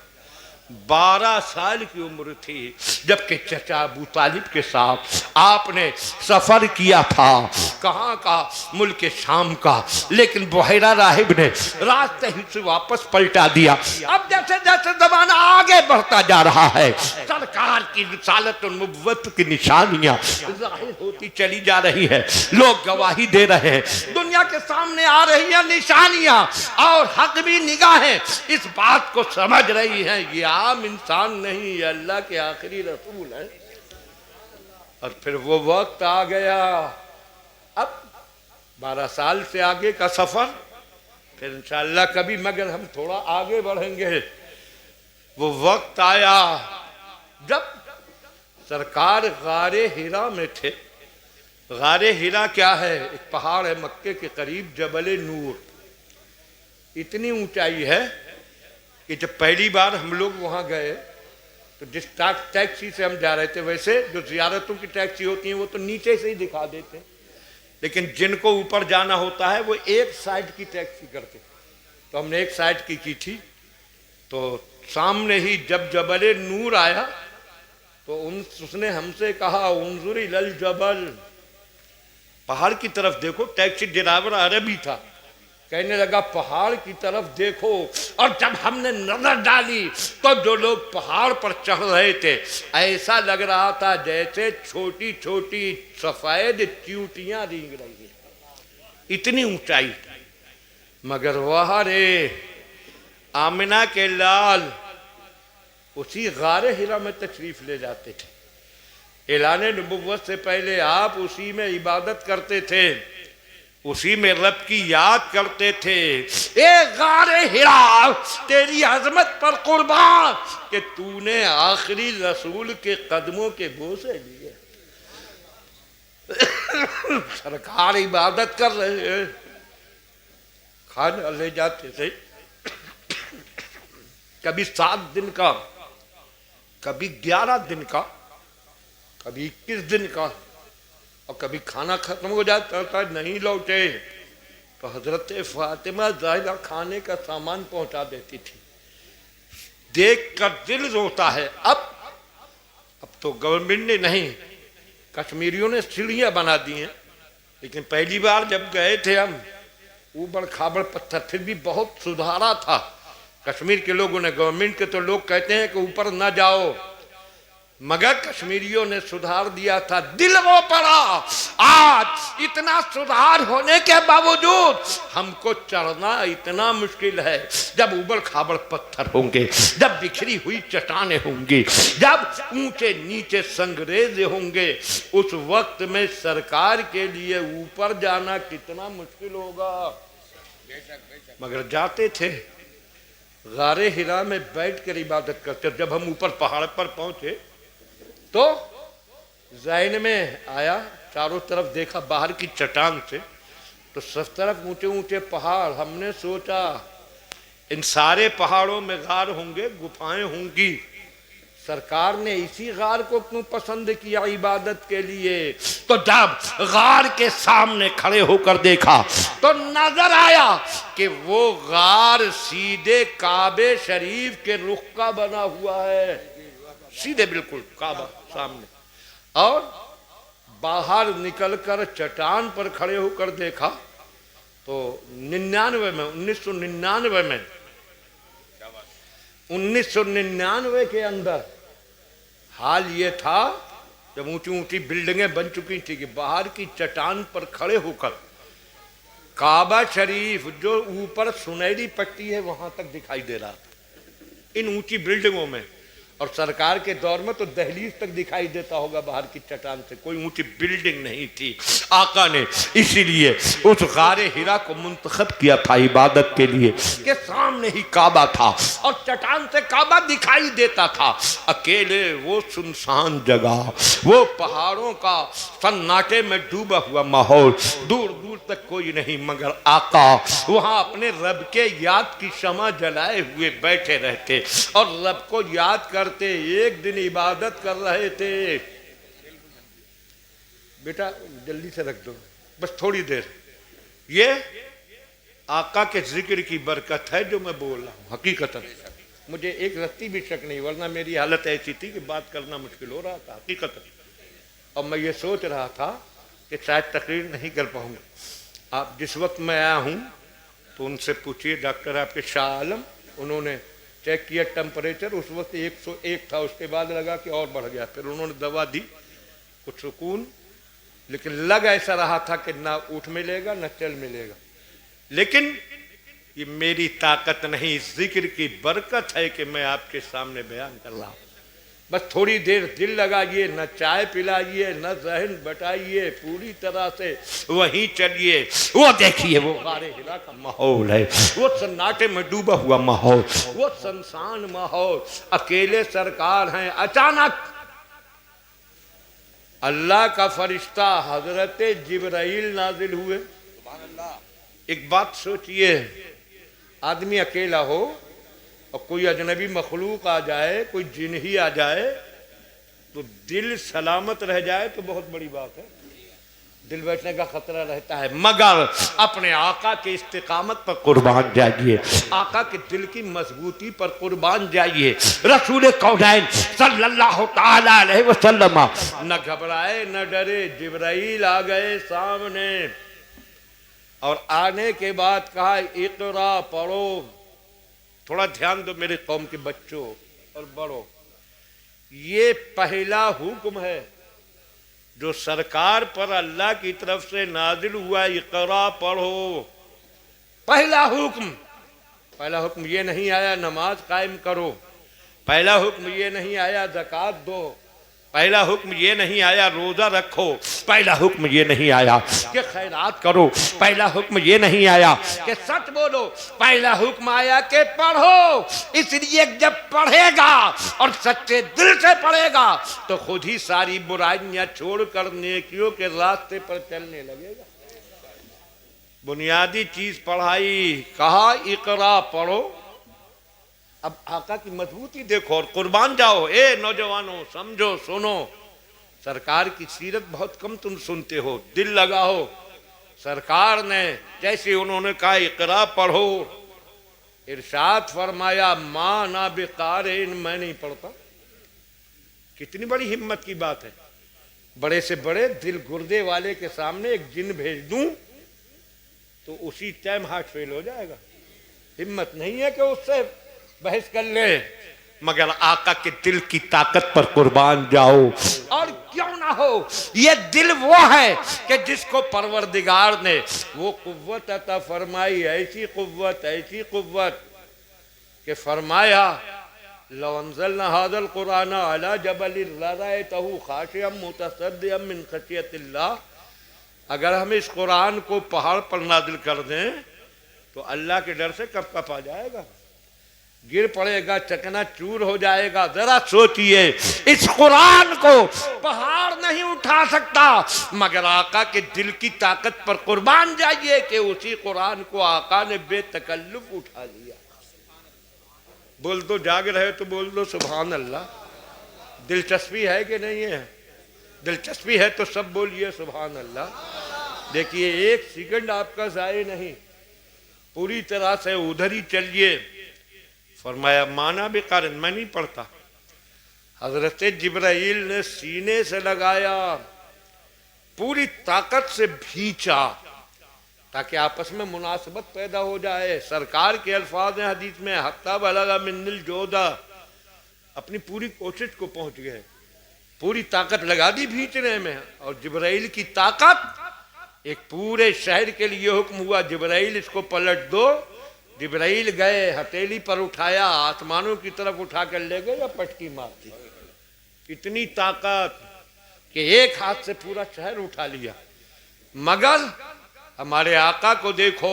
12 साल की उम्र थी जबकि चचा अबू तालिब के साथ आपने सफर किया था। कहाँ का? मुल्क शाम का। लेकिन बुहैरा राहिब ने रास्ते ही से वापस पलटा दिया। अब जैसे जैसे जमाना आगे बढ़ता जा रहा है, सरकार की रिसालत और नबुव्वत की निशानियां जाहिर होती चली जा रही है, लोग गवाही दे रहे हैं, दुनिया के सामने आ रही है निशानियां, और हक भी निगाहें इस बात को समझ रही हैं ये आम इंसान नहीं, ये अल्लाह के आखिरी रसूल है। और फिर वो वक्त आ गया, अब 12 साल से आगे का सफर फिर इंशाअल्लाह कभी, मगर हम थोड़ा आगे बढ़ेंगे। वो वक्त आया जब सरकार गारे हिरा में थे। गारे हिरा क्या है? एक पहाड़ है मक्के के करीब, जबल नूर। इतनी ऊंचाई है कि जब पहली बार हम लोग वहां गए तो जिस टैक्सी से हम जा रहे थे, वैसे जो जियारतों की टैक्सी होती है वो तो नीचे से ही दिखा देते हैं, लेकिन जिनको ऊपर जाना होता है वो एक साइड की टैक्सी करते। तो हमने एक साइड की थी। तो सामने ही जब जबल नूर आया तो उसने हमसे कहा उन्जुर इलल जबल, पहाड़ की तरफ देखो। टैक्सी ड्राइवर अरबी था, कहने लगा पहाड़ की तरफ देखो। और जब हमने नजर डाली तो जो लोग पहाड़ पर चढ़ रहे थे ऐसा लग रहा था जैसे छोटी छोटी सफेद चींटियां रेंग रही है, इतनी ऊंचाई। मगर वह रे आमिना के लाल उसी गारे हिरा में तशरीफ ले जाते थे। ऐलान नबुव्वत से पहले आप उसी में इबादत करते थे, उसी में रब की याद करते थे। ए गारे हिरा, तेरी अजमत पर कुर्बान कि तूने आखिरी रसूल के कदमों के बोसे लिए। सरकार इबादत कर रहे हैं, खाना ले जाते थे, कभी 7 दिन का, कभी 11 दिन का, कभी 21 दिन का, और कभी खाना खत्म हो जाता था नहीं लौटे तो हजरत फातिमा ज़ाहिरा खाने का सामान पहुंचा देती थी। देख कर दिल रोता है। अब तो गवर्नमेंट ने नहीं, कश्मीरियों ने सीढ़ियां बना दी हैं, लेकिन पहली बार जब गए थे हम, ऊबड़ खाबड़ पत्थर, फिर भी बहुत सुधारा था कश्मीर के लोगों ने। गवर्नमेंट के तो लोग कहते हैं कि ऊपर ना जाओ, मगर कश्मीरियों ने सुधार दिया था, दिल वो पड़ा। आज इतना सुधार होने के बावजूद हमको चढ़ना इतना मुश्किल है। जब उबड़ खाबड़ पत्थर होंगे, जब बिखरी हुई चट्टानें होंगी, जब ऊंचे नीचे संगरेज होंगे, उस वक्त में सरकार के लिए ऊपर जाना कितना मुश्किल होगा। मगर जाते थे, गारे हिरा में बैठ कर इबादत करते। जब हम ऊपर पहाड़ पर पहुंचे तो ज़हन में आया, चारों तरफ देखा बाहर की चट्टान से, तो सब तरफ ऊंचे ऊंचे पहाड़। हमने सोचा इन सारे पहाड़ों में गार होंगे, गुफाएं होंगी। सरकार ने इसी गार को क्यों पसंद किया इबादत के लिए? तो जब गार के सामने खड़े होकर देखा तो नजर आया कि वो गार सीधे काबे शरीफ के रुख का बना हुआ है, सीधे बिल्कुल काबा सामने। और बाहर निकलकर चट्टान पर खड़े होकर देखा तो 1999 के अंदर हाल ये था, जब ऊंची ऊंची बिल्डिंगें बन चुकी थी कि बाहर की चट्टान पर खड़े होकर काबा शरीफ जो ऊपर सुनहरी पट्टी है वहां तक दिखाई दे रहा था इन ऊंची बिल्डिंगों में। और सरकार के दौर में तो दहलीज तक दिखाई देता होगा बाहर की चट्टान से, कोई ऊंची बिल्डिंग नहीं थी। आका ने इसीलिए उस गारे हिरा को मुंतखब किया था इबादत के लिए कि सामने ही काबा था और चट्टान से काबा दिखाई देता था। अकेले वो सुनसान जगह, वो पहाड़ों का सन्नाटे में डूबा हुआ माहौल, दूर दूर तक कोई नहीं मगर आका वहां अपने रब के याद की शमा जलाए हुए बैठे रहते और रब को याद कर एक दिन इबादत कर रहे थे। बेटा जल्दी से रख दो, बस थोड़ी देर। ये आका के जिक्र की बरकत है जो मैं बोल रहा हूं। हकीकतन मुझे एक रत्ती भी शक नहीं, वरना मेरी हालत ऐसी थी कि बात करना मुश्किल हो रहा था हकीकतन। और मैं ये सोच रहा था कि शायद तकरीर नहीं कर पाऊंगा। आप जिस वक्त मैं आया हूं तो उनसे पूछिए, डॉक्टर आपके शाह आलम, उन्होंने चेक किया टेम्परेचर, उस वक्त 101 था, उसके बाद लगा कि और बढ़ गया। फिर उन्होंने दवा दी, कुछ सुकून, लेकिन लग ऐसा रहा था कि ना उठ मिलेगा ना चल मिलेगा। लेकिन ये मेरी ताकत नहीं, जिक्र की बरकत है कि मैं आपके सामने बयान कर रहा हूँ। बस थोड़ी देर दिल लगाइए, न चाय पिलाइए, न जहन बटाइए, पूरी तरह से वहीं चलिए। वो देखिए वो गारे हिरा का माहौल है, वो सन्नाटे में डूबा हुआ माहौल, वो सुनसान माहौल, अकेले सरकार हैं। अचानक अल्लाह का फरिश्ता हजरत जिब्राइल नाजिल हुए। एक बात सोचिए, आदमी अकेला हो और कोई अजनबी मखलूक आ जाए, कोई जिन ही आ जाए, तो दिल सलामत रह जाए तो बहुत बड़ी बात है। दिल बैठने का खतरा रहता है, मगर अपने आका के इस्तिकामत पर कुर्बान जाइए, आका के दिल की मजबूती पर कुर्बान जाइए। रसूल कौनैन सल्लल्लाहु ताला अलैहि वसल्लम न घबराए न डरे, जिब्राइल आ गए सामने और आने के बाद कहा इक़रा, पढ़ो। थोड़ा ध्यान दो मेरे कौम के बच्चों और बड़ों, ये पहला हुक्म है जो सरकार पर अल्लाह की तरफ से नाजिल हुआ, इक़रा पढ़ो। पहला हुक्म ये नहीं आया नमाज कायम करो, पहला हुक्म ये नहीं आया ज़कात दो, पहला हुक्म ये नहीं आया रोजा रखो, पहला हुक्म ये नहीं आया कि खैरात करो, पहला हुक्म ये नहीं आया कि सच बोलो, पहला हुक्म आया कि पढ़ो। इसलिए जब पढ़ेगा और सच्चे दिल से पढ़ेगा तो खुद ही सारी बुराइयां छोड़कर नेकियों के रास्ते पर चलने लगेगा। बुनियादी चीज पढ़ाई, कहा इकरा पढ़ो। अब आका की मजबूती देखो और कुर्बान जाओ। ए नौजवानों, समझो सुनो, सरकार की सीरत बहुत कम तुम सुनते हो, दिल लगाओ। सरकार ने जैसे उन्होंने कहा इकरा पढ़ो, इरशाद फरमाया मां ना बेकारिन, मैं नहीं पढ़ता। कितनी बड़ी हिम्मत की बात है। बड़े से बड़े दिल गुर्दे वाले के सामने एक जिन भेज दूं तो उसी टाइम हार्ट फेल हो जाएगा। हिम्मत नहीं है कि उससे बहस कर ले। मगर आका के दिल की ताकत पर कुर्बान जाओ। और क्यों ना हो, ये दिल वो है कि जिसको परवरदिगार ने वो कुव्वत अता फरमाई, ऐसी कुव्वत कि फरमाया लौ अंज़लना हाज़ल कुरान अला जबलिन लरअयतहु खाशिअम मुतसद्दिअम मिन खशियतिल्लाह, अगर हम इस कुरान को पहाड़ पर नाजिल कर दें तो अल्लाह के डर से कप आ जाएगा, गिर पड़ेगा, चकना चूर हो जाएगा। जरा सोचिए, इस कुरान को पहाड़ नहीं उठा सकता, मगर आका के दिल की ताकत पर कुर्बान जाइए कि उसी कुरान को आका ने बेतकल्लुफ उठा लिया। बोल दो, जाग रहे तो बोल दो सुभान अल्लाह। दिलचस्पी है कि नहीं है? दिलचस्पी है तो सब बोलिए सुभान अल्लाह। देखिए, एक सेकंड आपका जाए नहीं, पूरी तरह से उधर ही चलिए। फरमाया माना बेकार, मैं नहीं पढ़ता। हजरत जिब्राइल ने सीने से लगाया, पूरी ताकत से भींचा ताकि आपस में मुनासबत पैदा हो जाए। सरकार के अल्फाज हैं हदीस में, हत्ता बलगा मिन्निल जोदा, अपनी पूरी कोशिश को पहुंच गए, पूरी ताकत लगा दी भींचने में। और जिब्राइल की ताकत, एक पूरे शहर के लिए हुक्म हुआ, जिब्राइल इसको पलट दो। जिब्राइल गए, हथेली पर उठाया, आसमानों की तरफ उठा कर ले गए, या पटकी मारती। इतनी ताकत कि एक हाथ से पूरा शहर उठा लिया। मगर हमारे आका को देखो,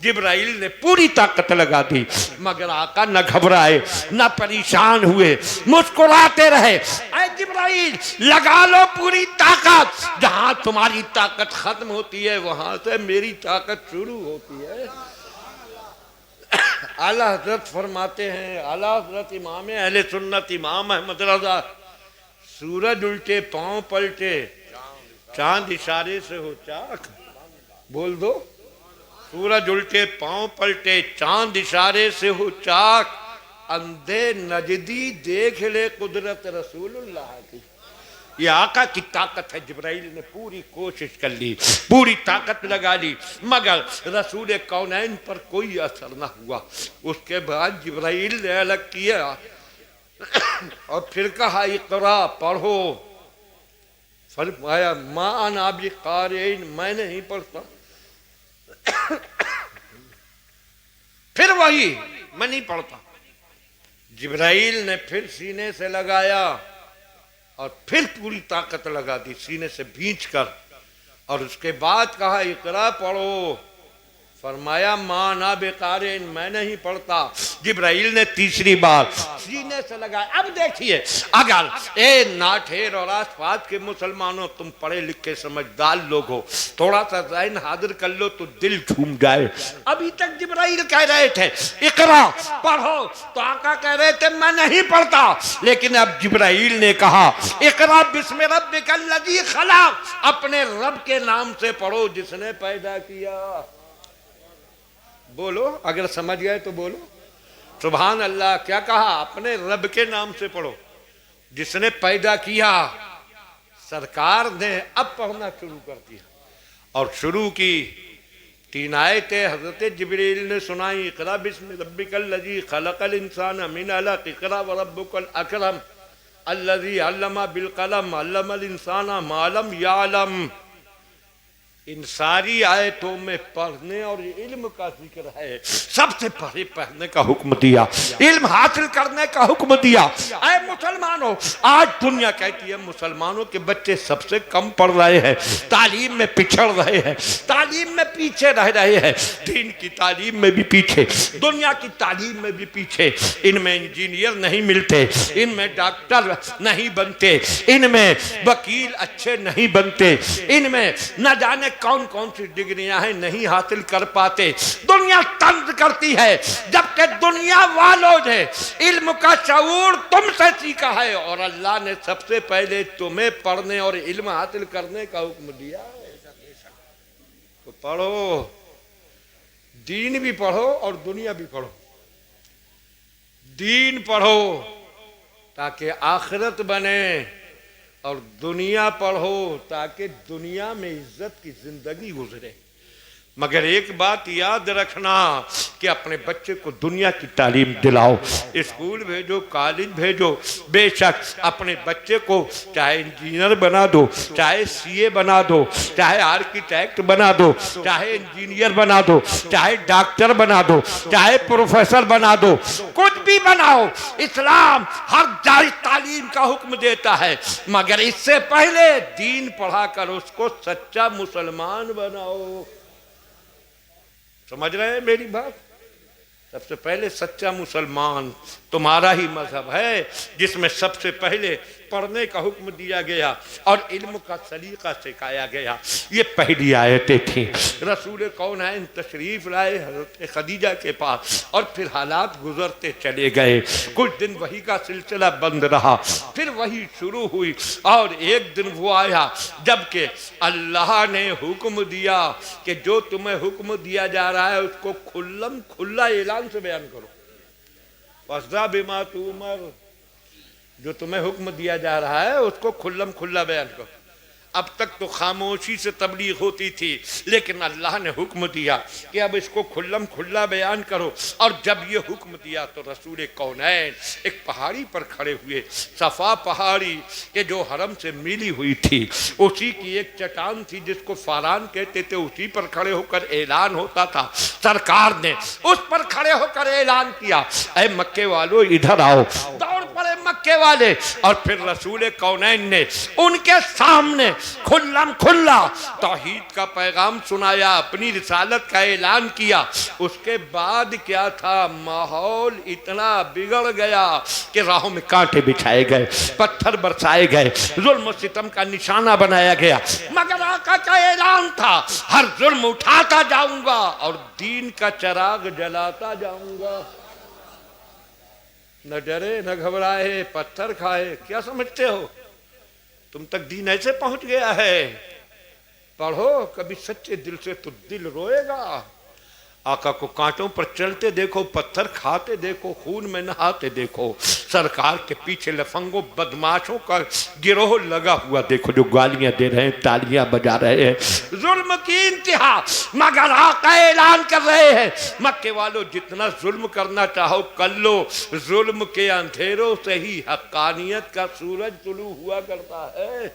जिब्राइल ने पूरी ताकत लगा दी, मगर आका न घबराए, न परेशान हुए, मुस्कुराते रहे। ऐ जिब्राइल, लगा लो पूरी ताकत, जहां तुम्हारी ताकत खत्म होती है वहां से मेरी ताकत शुरू होती है। आला हजरत फरमाते हैं, आला हजरत इमाम अहले सुन्नत इमाम अहमद रज़ा, सूरज उल्टे पांव पलटे, चांद इशारे से हो चाक। बोल दो, सूरज उल्टे पांव पलटे, चांद इशारे से हो चाक, अंधे नजदी देख ले कुदरत रसूलुल्लाह की। ये आका की ताकत है। जिब्राइल ने पूरी कोशिश कर ली, पूरी ताकत लगा ली, मगर रसूल कौनैन पर कोई असर ना हुआ। उसके बाद जिब्राइल ने अलग किया और फिर कहा इक़रा, पढ़ो। फरमाया मा अना बिक़ारिइन, मैं नहीं पढ़ता। फिर वही, मैं नहीं पढ़ता। जिब्राइल ने फिर सीने से लगाया और फिर पूरी ताकत लगा दी सीने से भींच कर, और उसके बाद कहा इक़रा, पढ़ो। फरमाया माँ ना बेकारिन, मैं नहीं पढ़ता। जिब्राइल ने तीसरी बार सीने से लगाया। अब देखिए, अगर ए नाठेर और आसपास के मुसलमानों, तुम पढ़े लिखे समझदार लोग हो, थोड़ा सा ज़हन हाजिर कर लो तो दिल झूम जाए। अभी तक जिब्राइल कह रहे थे इक़रा, पढ़ो, तो आका कह रहे थे मैं नहीं पढ़ता। लेकिन अब जिब्राइल ने कहा इक़रा बिस्मि रब्बिकल लज़ी खलक़, अपने रब के नाम से पढ़ो जिसने पैदा किया। बोलो, अगर समझ गए तो बोलो सुभान अल्लाह। क्या कहा? अपने रब के नाम से पढ़ो जिसने पैदा किया। सरकार ने अब पढ़ना शुरू कर दिया और शुरू की। 3 आयतें हजरत जिब्रील ने सुनाई। इक़रा बिस्मि रब्बिकल लज़ी खलक़ल इंसान मिन अलक़, इक़रा व रब्बुकल अकरम अल्लज़ी अल्लमा बिल कलम अल्लमल इंसाना मा लम यअलम। इन सारी आयतों में पढ़ने और इल्म का जिक्र है। सबसे पहले पढ़ने का हुक्म दिया, इल्म हासिल करने का हुक्म दिया। ऐ मुसलमानों, आज दुनिया कहती है मुसलमानों के बच्चे सबसे कम पढ़ रहे हैं, तालीम में पिछड़ रहे हैं, तालीम में पीछे रह रहे हैं, दीन की तालीम में भी पीछे, दुनिया की तालीम में भी पीछे। इनमें इंजीनियर नहीं मिलते, इनमें डॉक्टर नहीं बनते, इनमें वकील अच्छे नहीं बनते, इनमें न जाने कौन कौन सी डिग्रियां हैं नहीं हासिल कर पाते। दुनिया तंज करती है, जबकि दुनिया वालों ने इल्म का शऊर तुमसे सीखा है और अल्लाह ने सबसे पहले तुम्हें पढ़ने और इल्म हासिल करने का हुक्म दिया है। तो पढ़ो, दीन भी पढ़ो और दुनिया भी पढ़ो। दीन पढ़ो ताकि आखिरत बने और दुनिया पढ़ो ताकि दुनिया में इज्जत की जिंदगी गुजरे। मगर एक बात याद रखना कि अपने बच्चे को दुनिया की तालीम दिलाओ, स्कूल भेजो, कॉलेज भेजो, बेशक अपने बच्चे को चाहे इंजीनियर बना दो, चाहे सीए बना दो, चाहे आर्किटेक्ट बना दो, चाहे इंजीनियर बना दो, चाहे डॉक्टर बना दो, चाहे प्रोफेसर बना दो, कुछ भी बनाओ, इस्लाम हर जायज तालीम का हुक्म देता है, मगर इससे पहले दीन पढ़ा कर उसको सच्चा मुसलमान बनाओ। समझ रहे हैं मेरी बात? सबसे पहले सच्चा मुसलमान तुम्हारा ही मजहब है जिसमें सबसे पहले पढ़ने का हुक्म दिया गया और इल्म का सलीका सिखाया गया। ये पहली आयतें थी। रसूल कौन है तशरीफ लाए हज़रत खदीजा के पास और फिर हालात गुजरते चले गए। कुछ दिन वही का सिलसिला बंद रहा, फिर वही शुरू हुई और एक दिन वो आया जबकि अल्लाह ने हुक्म दिया कि जो तुम्हें हुक्म दिया जा रहा है उसको खुल्लम खुल्ला ऐलान से बयान करो। फस्दा बिमा तुमर, जो तुम्हें हुक्म दिया जा रहा है उसको खुल्लम खुल्ला बयान करो। अब तक तो खामोशी से तबलीग होती थी, लेकिन अल्लाह ने हुक्म दिया कि अब इसको खुल्लम खुल्ला बयान करो। और जब ये हुक्म दिया तो रसूल कौनैन एक पहाड़ी पर खड़े हुए, सफ़ा पहाड़ी के जो हरम से मिली हुई थी, उसी की एक चट्टान थी जिसको फारान कहते थे, उसी पर खड़े होकर ऐलान होता था। सरकार ने उस पर खड़े होकर ऐलान किया, ऐ मक्के वालों इधर आओ। दौड़ पड़े मक्के वाले और फिर रसूल कौनैन ने उनके सामने खुल्लम खुल्ला तौहीद का पैगाम सुनाया, अपनी रिसालत का ऐलान किया। उसके बाद क्या था, माहौल इतना बिगड़ गया कि राहों में कांटे बिछाए गए, पत्थर बरसाए गए, जुल्म सितम का निशाना बनाया गया। मगर आका का ऐलान था, हर जुल्म उठाता जाऊंगा और दीन का चिराग जलाता जाऊंगा। न डरे न घबराए, पत्थर खाए। क्या समझते हो तुम तक दीन ऐसे पहुंच गया है? पढ़ो कभी सच्चे दिल से तो दिल रोएगा। आका को कांटों पर चलते देखो, पत्थर खाते देखो, खून में नहाते देखो। सरकार के पीछे लफंगों बदमाशों का गिरोह लगा हुआ देखो, जो गालियां दे रहे हैं, तालियां बजा रहे हैं, जुल्म की इंतहा। मगर आका ऐलान कर रहे हैं, मक्के वालों जितना जुल्म करना चाहो कर लो, जुल्म के अंधेरों से ही हक्कानियत का सूरज तुलू हुआ करता है।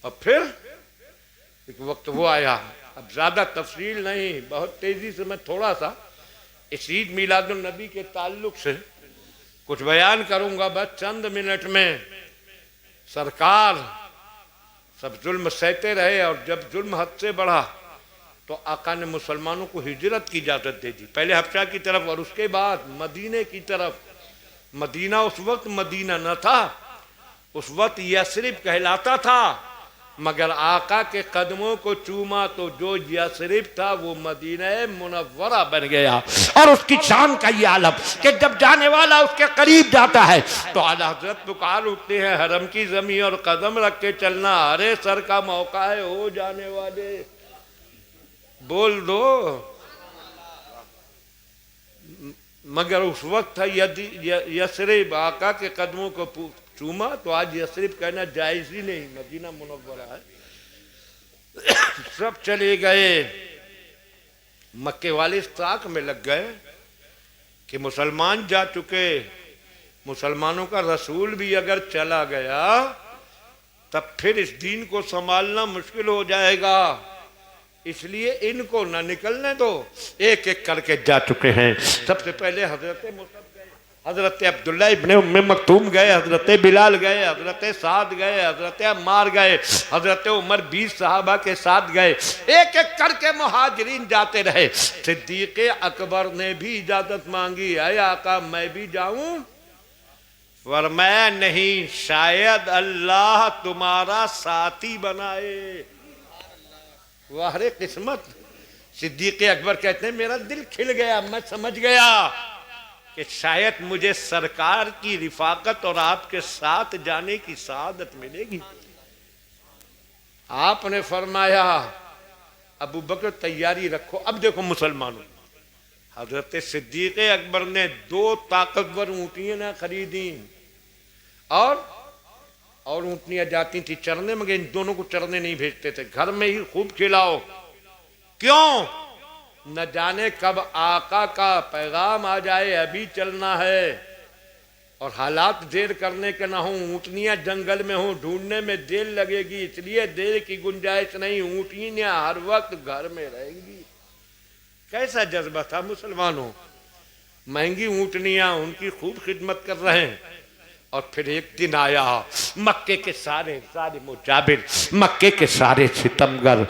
और फिर एक वक्त वो आया, अब ज्यादा तफसील नहीं, बहुत तेजी से मैं थोड़ा सा इस ईद मिलादुन नबी के ताल्लुक से कुछ बयान करूंगा बस चंद मिनट में। सरकार सब जुल्म सहते रहे और जब जुल्म हद से बढ़ा तो आका ने मुसलमानों को हिजरत की इजाजत दे दी, पहले हबशा की तरफ और उसके बाद मदीने की तरफ। मदीना उस वक्त मदीना न था, उस वक्त यसरिब कहलाता था। मगर आका के कदमों को चूमा तो जो यसरिब था वो मदीना मुनव्वरा बन गया। और उसकी शान का ये आलम कि जब जाने वाला उसके करीब जाता है तो आला हज़रत पुकार उठते हैं, हरम की जमीन और कदम रख के चलना, अरे सर का मौका है, हो जाने वाले बोल दो। मगर उस वक्त था यदि यसरिब आका के कदमों को चूमा तो आज यसरिब कहना जायज ही नहीं, मदीना मुनव्वरा है। सब चले गए, मक्के वाले साक में लग गए कि मुसलमान जा चुके, मुसलमानों का रसूल भी अगर चला गया तब फिर इस दीन को संभालना मुश्किल हो जाएगा, इसलिए इनको ना निकलने दो। एक एक करके जा चुके हैं। सबसे पहले हजरत अब्दुल्ला इब्ने उम्मे मक्तूम गए, हजरत बिलाल गए, हजरत साद गए, हजरत अम्मार गए, हजरत उमर 20 सहाबा के साथ गए। एक एक करके मुहाजिरीन जाते रहे। सिद्दीक अकबर ने भी इजाजत मांगी, अय आका मैं भी जाऊं? फरमाया नहीं, शायद अल्लाह तुम्हारा साथी बनाए। वाह रे किस्मत। सिद्दीक अकबर कहते हैं मेरा दिल खिल गया, मैं समझ गया कि शायद मुझे सरकार की रिफाकत और आपके साथ जाने की सआदत मिलेगी। आपने फरमाया अबू बकर तैयारी रखो। अब देखो मुसलमानों, हजरत सिद्दीक अकबर ने 2 ताकतवर ऊँटियां ना खरीदी और ऊँटनियाँ जाती थी चरने, मगर इन दोनों को चरने नहीं भेजते थे, घर में ही खूब खिलाओ। क्यों? न जाने कब आका का पैगाम आ जाए, अभी चलना है और हालात देर करने के ना हो। ऊँटनियाँ जंगल में हो, ढूंढने में देर लगेगी, इसलिए देर की गुंजाइश नहीं, ऊँटनियाँ हर वक्त घर में रहेंगी। कैसा जज्बा था मुसलमानों। महंगी ऊँटनियाँ उनकी खूब खिदमत कर रहे हैं। और फिर एक दिन आया, मक्के के सारे मुजाबिर, मक्के के सारे सितमगर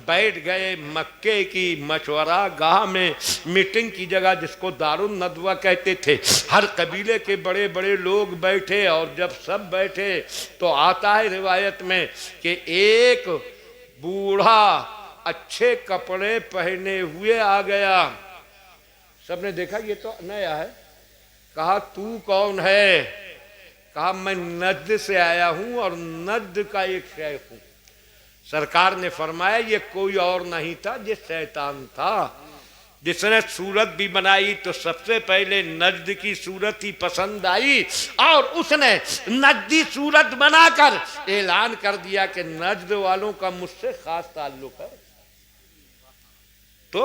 बैठ गए मक्के की मशवरा गाह में, मीटिंग की जगह जिसको दारुल नदवा कहते थे। हर कबीले के बड़े बड़े लोग बैठे और जब सब बैठे तो आता है रिवायत में कि एक बूढ़ा अच्छे कपड़े पहने हुए आ गया। सबने देखा ये तो नया है। कहा तू कौन है? कहा मैं नज्द से आया हूं और नज्द का एक शेख हूं। सरकार ने फरमाया ये कोई और नहीं था, ये शैतान था जिसने सूरत भी बनाई तो सबसे पहले नज्द की सूरत ही पसंद आई और उसने नज्दी सूरत बनाकर ऐलान कर दिया कि नज्द वालों का मुझसे खास ताल्लुक है। तो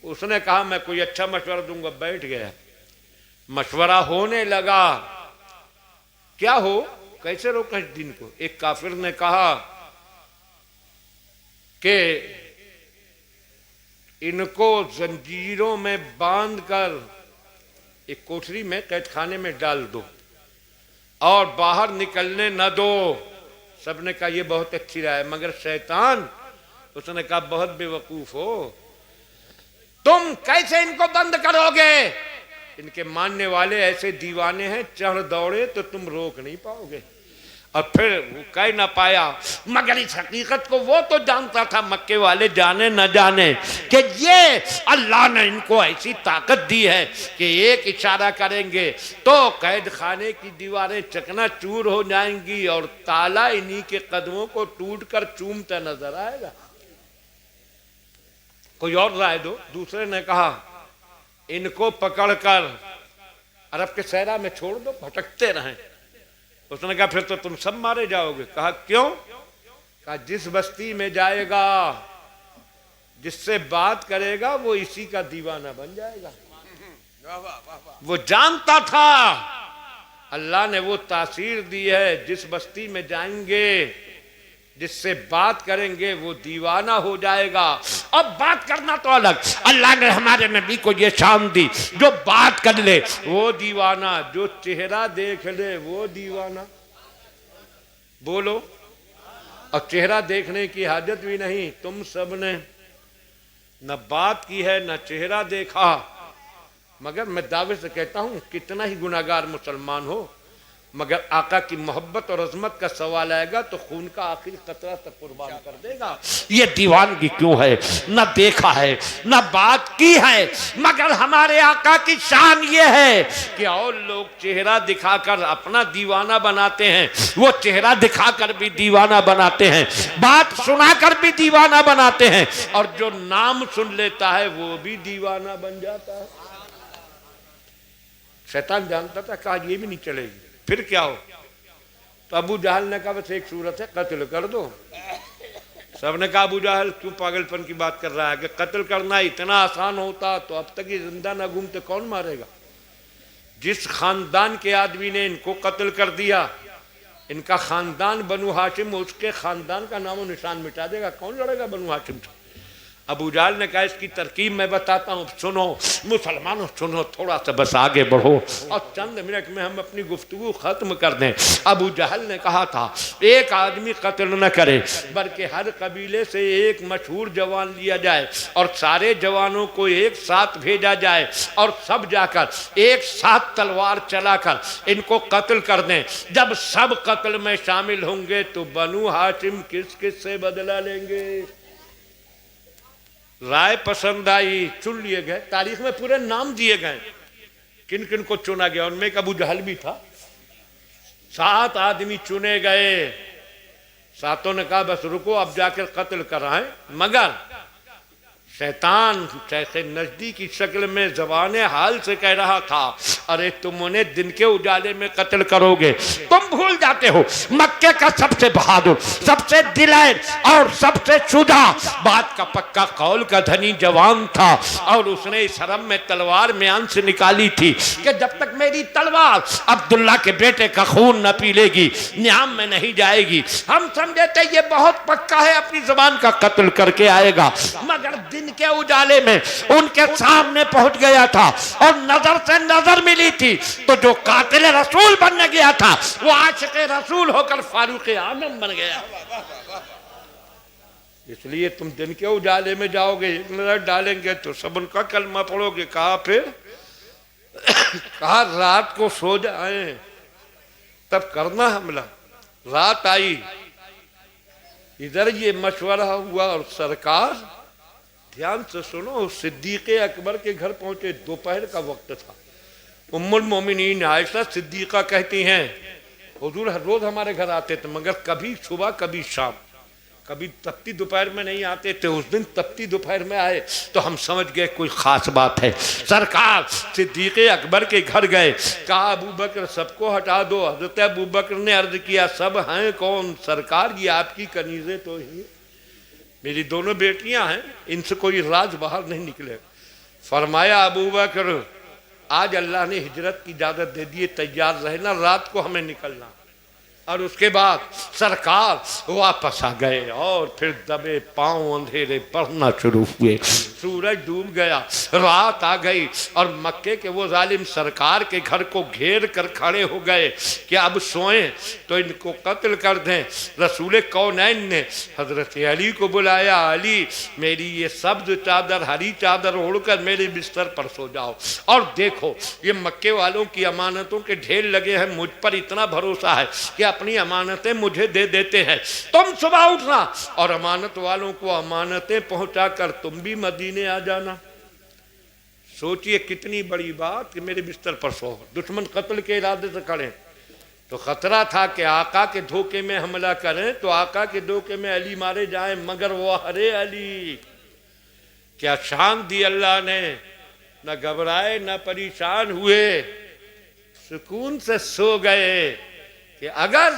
उसने कहा मैं कोई अच्छा मशवरा दूंगा। बैठ गया, मशवरा होने लगा। क्या हो, कैसे रोका इस दिन को? एक काफिर ने कहा कि इनको जंजीरों में बांधकर एक कोठरी में, कैद खाने में डाल दो और बाहर निकलने न दो। सबने कहा ये बहुत अच्छी राय, मगर शैतान, उसने कहा बहुत बेवकूफ हो, तुम कैसे इनको बंद करोगे? इनके मानने वाले ऐसे दीवाने हैं, चढ़ दौड़े तो तुम रोक नहीं पाओगे। और फिर वो कह ना पाया, मगर इस हकीकत को वो तो जानता था, मक्के वाले जाने न जाने, कि ये अल्लाह ने इनको ऐसी ताकत दी है कि एक इशारा करेंगे तो कैद खाने की दीवारें चकनाचूर हो जाएंगी और ताला इन्हीं के कदमों को टूटकर चूमता नजर आएगा। कोई और राय दो। दूसरे ने कहा इनको पकड़कर अरब के सहरा में छोड़ दो, भटकते रहें। उसने कहा फिर तो तुम सब मारे जाओगे। कहा क्यों? कहा जिस बस्ती में जाएगा, जिससे बात करेगा, वो इसी का दीवाना बन जाएगा। वो जानता था अल्लाह ने वो तासीर दी है, जिस बस्ती में जाएंगे, जिससे बात करेंगे, वो दीवाना हो जाएगा। अब बात करना तो अलग, अल्लाह ने हमारे नबी को ये शान दी, जो बात कर ले वो दीवाना, जो चेहरा देख ले वो दीवाना। बोलो। और चेहरा देखने की हाजत भी नहीं, तुम सब ने न बात की है न चेहरा देखा। मगर मैं दावे से कहता हूं कितना ही गुनाहगार मुसलमान हो, मगर आका की मोहब्बत और अजमत का सवाल आएगा तो खून का आखिरी कतरा तक कुर्बान कर देगा। ये दीवानगी क्यों है? न देखा है न बात की है, मगर हमारे आका की शान ये है कि और लोग चेहरा दिखाकर अपना दीवाना बनाते हैं, वो चेहरा दिखाकर भी दीवाना बनाते हैं, बात सुनाकर भी दीवाना बनाते हैं, और जो नाम सुन लेता है वो भी दीवाना बन जाता है। शैतान जानता था कहा ये भी नहीं चलेगी, फिर क्या हो? तो अबू जहल ने कहा बस एक सूरत है, कत्ल कर दो। सबने कहा अबू जहल क्यों पागलपन की बात कर रहा है, कि कत्ल करना इतना आसान होता तो अब तक ये जिंदा ना घूमते, कौन मारेगा? जिस खानदान के आदमी ने इनको कत्ल कर दिया, इनका खानदान बनु हाशिम, उसके खानदान का नामो निशान मिटा देगा, कौन लड़ेगा बनु हाशिम से? अबू जहल ने कहा इसकी तरकीब मैं बताता हूँ, सुनो मुसलमानों, सुनो, थोड़ा सा बस आगे बढ़ो और चंद मिनट में हम अपनी गुफ्तगू खत्म कर दें। अबू जहल ने कहा था एक आदमी कत्ल न करे, बल्कि हर कबीले से एक मशहूर जवान लिया जाए और सारे जवानों को एक साथ भेजा जाए और सब जाकर एक साथ तलवार चलाकर इनको कत्ल कर दें। जब सब कत्ल में शामिल होंगे तो बनु हाशिम किस किस से बदला लेंगे? राय पसंद आई, चुन लिए गए। तारीख में पूरे नाम दिए गए किन किन को चुना गया, उनमें एक अबू जहल भी था। 7 आदमी चुने गए। सातों ने कहा बस रुको, अब जाकर कत्ल कराएं, मगर शैतान जैसे नजदीकी शक्ल में ज़बाने हाल से कह रहा था, अरे तुम उन्हें दिन के उजाले में कत्ल करोगे। तुम भूल जाते हो मक्के का सबसे बहादुर, सबसे दिलेर और सबसे शुजा, बात का पक्का कौल का धनी जवान था, और उसने इस हरम में तलवार म्यान से निकाली थी कि जब तक मेरी तलवार अब्दुल्ला के बेटे का खून न पी लेगी न्याम में नहीं जाएगी। हम समझे थे ये बहुत पक्का है, अपनी जबान का कत्ल करके आएगा, मगर दिन के उजाले में उनके सामने पहुंच गया था और नजर से नजर मिली थी, तो जो कातिल रसूल बनने गया था वो आशिक रसूल होकर फारूक आलम बन गया। इसलिए तुम दिन के उजाले में जाओगे, एक नजर डालेंगे तो सब उनका कलमा पढ़ोगे। कहा फिर कहा रात को सो जाए तब करना हमला। रात आई, इधर ये मशवरा हुआ और सरकार, ध्यान से सुनो, सिद्दीक अकबर के घर पहुंचे, दोपहर का वक्त था। उम्मुल मोमिनीन आयशा सिद्दीका कहती हैं हुजूर हर रोज हमारे घर आते थे, मगर कभी सुबह कभी शाम, कभी तपती दोपहर में नहीं आते थे। उस दिन तपती दोपहर में आए तो हम समझ गए कोई खास बात है। सरकार सिद्दीक अकबर के घर गए, कहा अबू बकर सबको हटा दो। हजरत अबू बकर ने अर्ज किया सब हैं कौन? सरकार ये आपकी कनीज़ें तो ही, मेरी दोनों बेटियां हैं, इनसे कोई राज बाहर नहीं निकले। फरमाया अबू बकर आज अल्लाह ने हिजरत की इजाज़त दे दी, तैयार रहना, रात को हमें निकलना। और उसके बाद सरकार वापस आ गए और फिर दबे पांव अंधेरे पड़ना शुरू हुए। सूरज डूब गया, रात आ गई और मक्के के वो जालिम सरकार के घर को घेर कर खड़े हो गए कि अब सोएं तो इनको कत्ल कर दें। रसूल कौनैन ने हजरत अली को बुलाया, अली मेरी ये सब्ज चादर हरी चादर ओढ़कर मेरे बिस्तर पर सो जाओ और देखो ये मक्के वालों की अमानतों के ढेर लगे हैं, मुझ पर इतना भरोसा है कि अपनी अमानतें मुझे दे देते हैं। तुम सुबह उठना और अमानत वालों को अमानतें पहुंचाकर तुम भी मदीने आ जाना। सोचिए कितनी बड़ी बात कि मेरे बिस्तर पर सो। दुश्मन कत्ल के इरादे से खड़े, तो खतरा था कि आका के धोखे में हमला करें, तो आका के धोखे में अली मारे जाएं, मगर वो हरे अली क्या शान दी अल्लाह ने, न घबराए न परेशान हुए, सुकून से सो गए कि अगर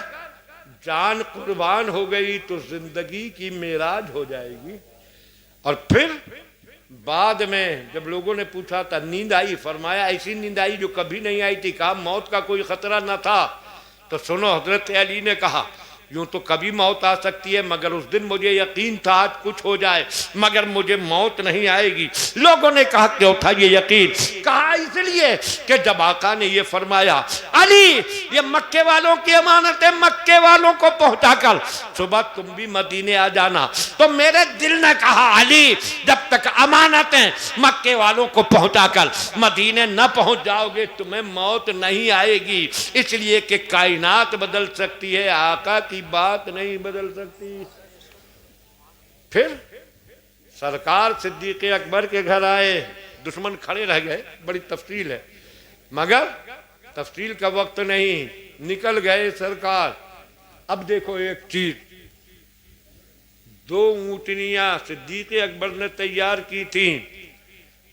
जान कुर्बान हो गई तो जिंदगी की मेराज हो जाएगी। और फिर बाद में जब लोगों ने पूछा था नींद आई, फरमाया ऐसी नींद आई जो कभी नहीं आई थी। कहा मौत का कोई खतरा न था। तो सुनो, हजरत अली ने कहा यूं तो कभी मौत आ सकती है, मगर उस दिन मुझे यकीन था आज कुछ हो जाए मगर मुझे मौत नहीं आएगी। लोगों ने कहा क्यों था ये यकीन? कहा इसलिए कि जब आका ने ये फरमाया अली ये मक्के वालों की अमानत है, मक्के वालों को पहुंचाकर सुबह तुम भी मदीने आ जाना। तो मेरे दिल ने कहा अली जब तक अमानतें मक्के वालों को पहुंचाकर मदीने न पहुंच जाओगे तुम्हें मौत नहीं आएगी, इसलिए कि कायनात बदल सकती है, आका की बात नहीं बदल सकती। फिर सरकार सिद्दीक अकबर के घर आए, दुश्मन खड़े रह गए, बड़ी तफसील है मगर तफसील का वक्त नहीं, निकल गए सरकार। अब देखो एक चीज, दो ऊंटनियां सिद्दीक अकबर ने तैयार की थी।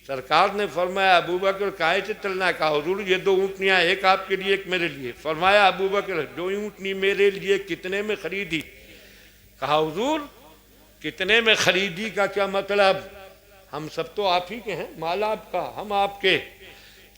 सरकार ने फरमाया अबू बकर काहे से चलना? कहा हुजूर ये दो ऊँटनियाँ, एक आपके लिए एक मेरे लिए। फरमाया अबू बकर दो ऊँटनी मेरे लिए कितने में खरीदी? कहा हुजूर कितने में खरीदी का क्या मतलब, हम सब तो आप ही के हैं, माल आपका हम आपके।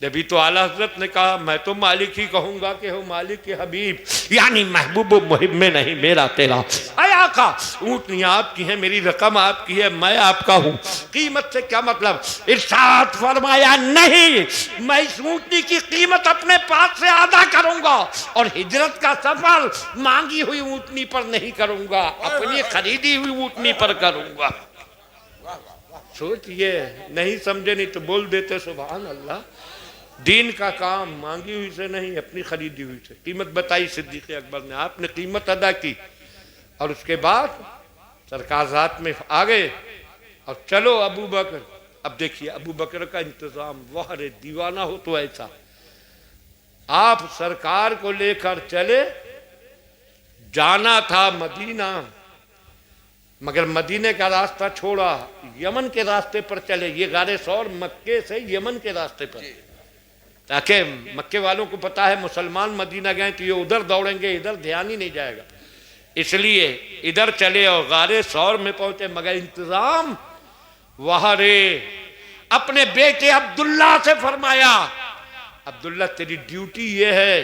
जभी तो आला हजरत ने कहा मैं तो मालिक ही कहूंगा कि हो मालिक के हबीब, यानी महबूब मुहिब में नहीं मेरा तेरा। अय आका ऊँटनियाँ आपकी हैं, मेरी रकम आपकी है, मैं आपका हूँ, कीमत से क्या मतलब? इरशाद फरमाया नहीं, मैं इस ऊँटनी की कीमत अपने पास से अदा करूंगा और हिजरत का सफर मांगी हुई ऊँटनी पर नहीं करूंगा, अपनी खरीदी हुई ऊँटनी पर करूंगा। सोचिए, नहीं समझे नहीं तो बोल देते सुभान अल्लाह। दीन का काम मांगी हुई से नहीं, अपनी खरीदी हुई से। कीमत बताई सिद्दीक अकबर ने, आपने कीमत अदा की और उसके बाद सरकार रात में आ गए और चलो अबू बकर। अब देखिए अबू बकर का इंतजाम, वाह रे दीवाना हो तो ऐसा। आप सरकार को लेकर चले, जाना था मदीना, मगर मदीने का रास्ता छोड़ा, यमन के रास्ते पर चले। ये गारे सौर मक्के से यमन के रास्ते पर, ताकि मक्के वालों को पता है मुसलमान मदीना गए तो ये उधर दौड़ेंगे, इधर ध्यान ही नहीं जाएगा, इसलिए इधर चले और गारे सौर में पहुंचे। मगर इंतजाम वहां रे अपने बेटे अब्दुल्ला से फरमाया, अब्दुल्ला तेरी ड्यूटी ये है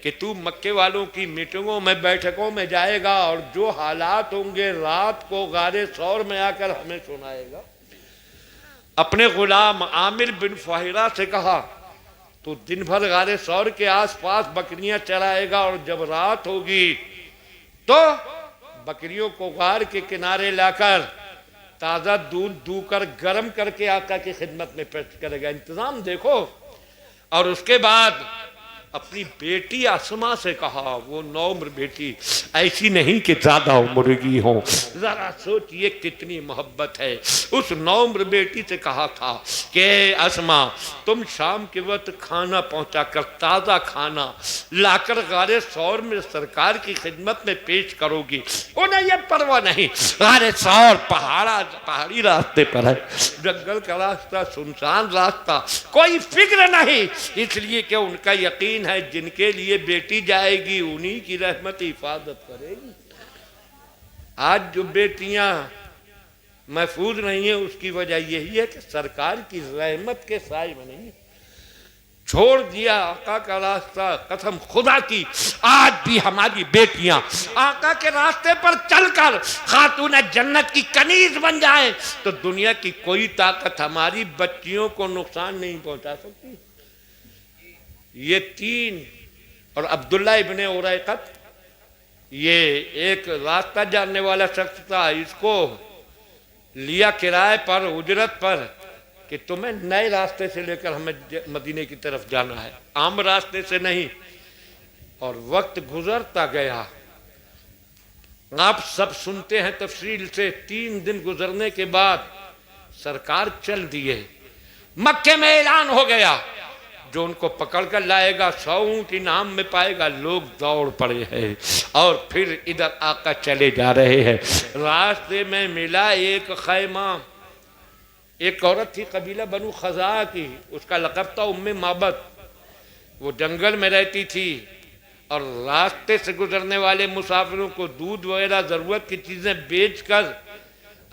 कि तू मक्के वालों की मीटिंगों में बैठकों में जाएगा और जो हालात होंगे रात को गारे सौर में आकर हमें सुनाएगा। अपने गुलाम आमिर बिन फुहैरा से कहा तो दिन भर गारे सौर के आसपास बकरियां चराएगा और जब रात होगी तो बकरियों को गार के किनारे लाकर ताज़ा दूध दूकर गर्म करके आका की खिदमत में पेश करेगा। इंतजाम देखो। और उसके बाद अपनी बेटी अस्मा से कहा, वो 9 उम्र बेटी, ऐसी नहीं कि ज्यादा उम्र की हो, जरा सोचिए कितनी मोहब्बत है। उस 9 उम्र बेटी से कहा था कि अस्मा तुम शाम के वक्त खाना पहुंचा कर ताज़ा खाना लाकर गारे सौर में सरकार की खिदमत में पेश करोगी। उन्हें यह परवाह नहीं, गारे सौर पहाड़ी रास्ते पर है, जंगल का रास्ता, सुनसान रास्ता, कोई फिक्र नहीं, इसलिए कि उनका यकीन है जिनके लिए बेटी जाएगी उन्हीं की रहमत हिफाजत करेगी। आज जो बेटियां महफूज नहीं है उसकी वजह यही है कि सरकार की रहमत के साए में नहीं छोड़ दिया आका का रास्ता। कसम खुदा की आज भी हमारी बेटियां आका के रास्ते पर चलकर खातून जन्नत की कनीज बन जाए तो दुनिया की कोई ताकत हमारी बच्चियों को नुकसान नहीं पहुंचा सकती। ये 3 और अब्दुल्ला इब्ने उरैक़त, ये एक रास्ता जानने वाला शख्स था, इसको लिया किराए पर, उजरत पर, कि तुम्हें नए रास्ते से लेकर हमें मदीने की तरफ जाना है, आम रास्ते से नहीं। और वक्त गुजरता गया, आप सब सुनते हैं तफसील से। 3 दिन गुजरने के बाद सरकार चल दिए, मक्के में ऐलान हो गया जो उनको पकड़ कर लाएगा 100 ऊंट इनाम में पाएगा। लोग दौड़ पड़े हैं और फिर इधर आका चले जा रहे हैं। रास्ते में मिला एक खैमा, एक औरत थी कबीला बनु खज़ा की, उसका लक़ब था उम्मे माबद। वो जंगल में रहती थी और रास्ते से गुजरने वाले मुसाफिरों को दूध वगैरह ज़रूरत की चीज़ें बेचकर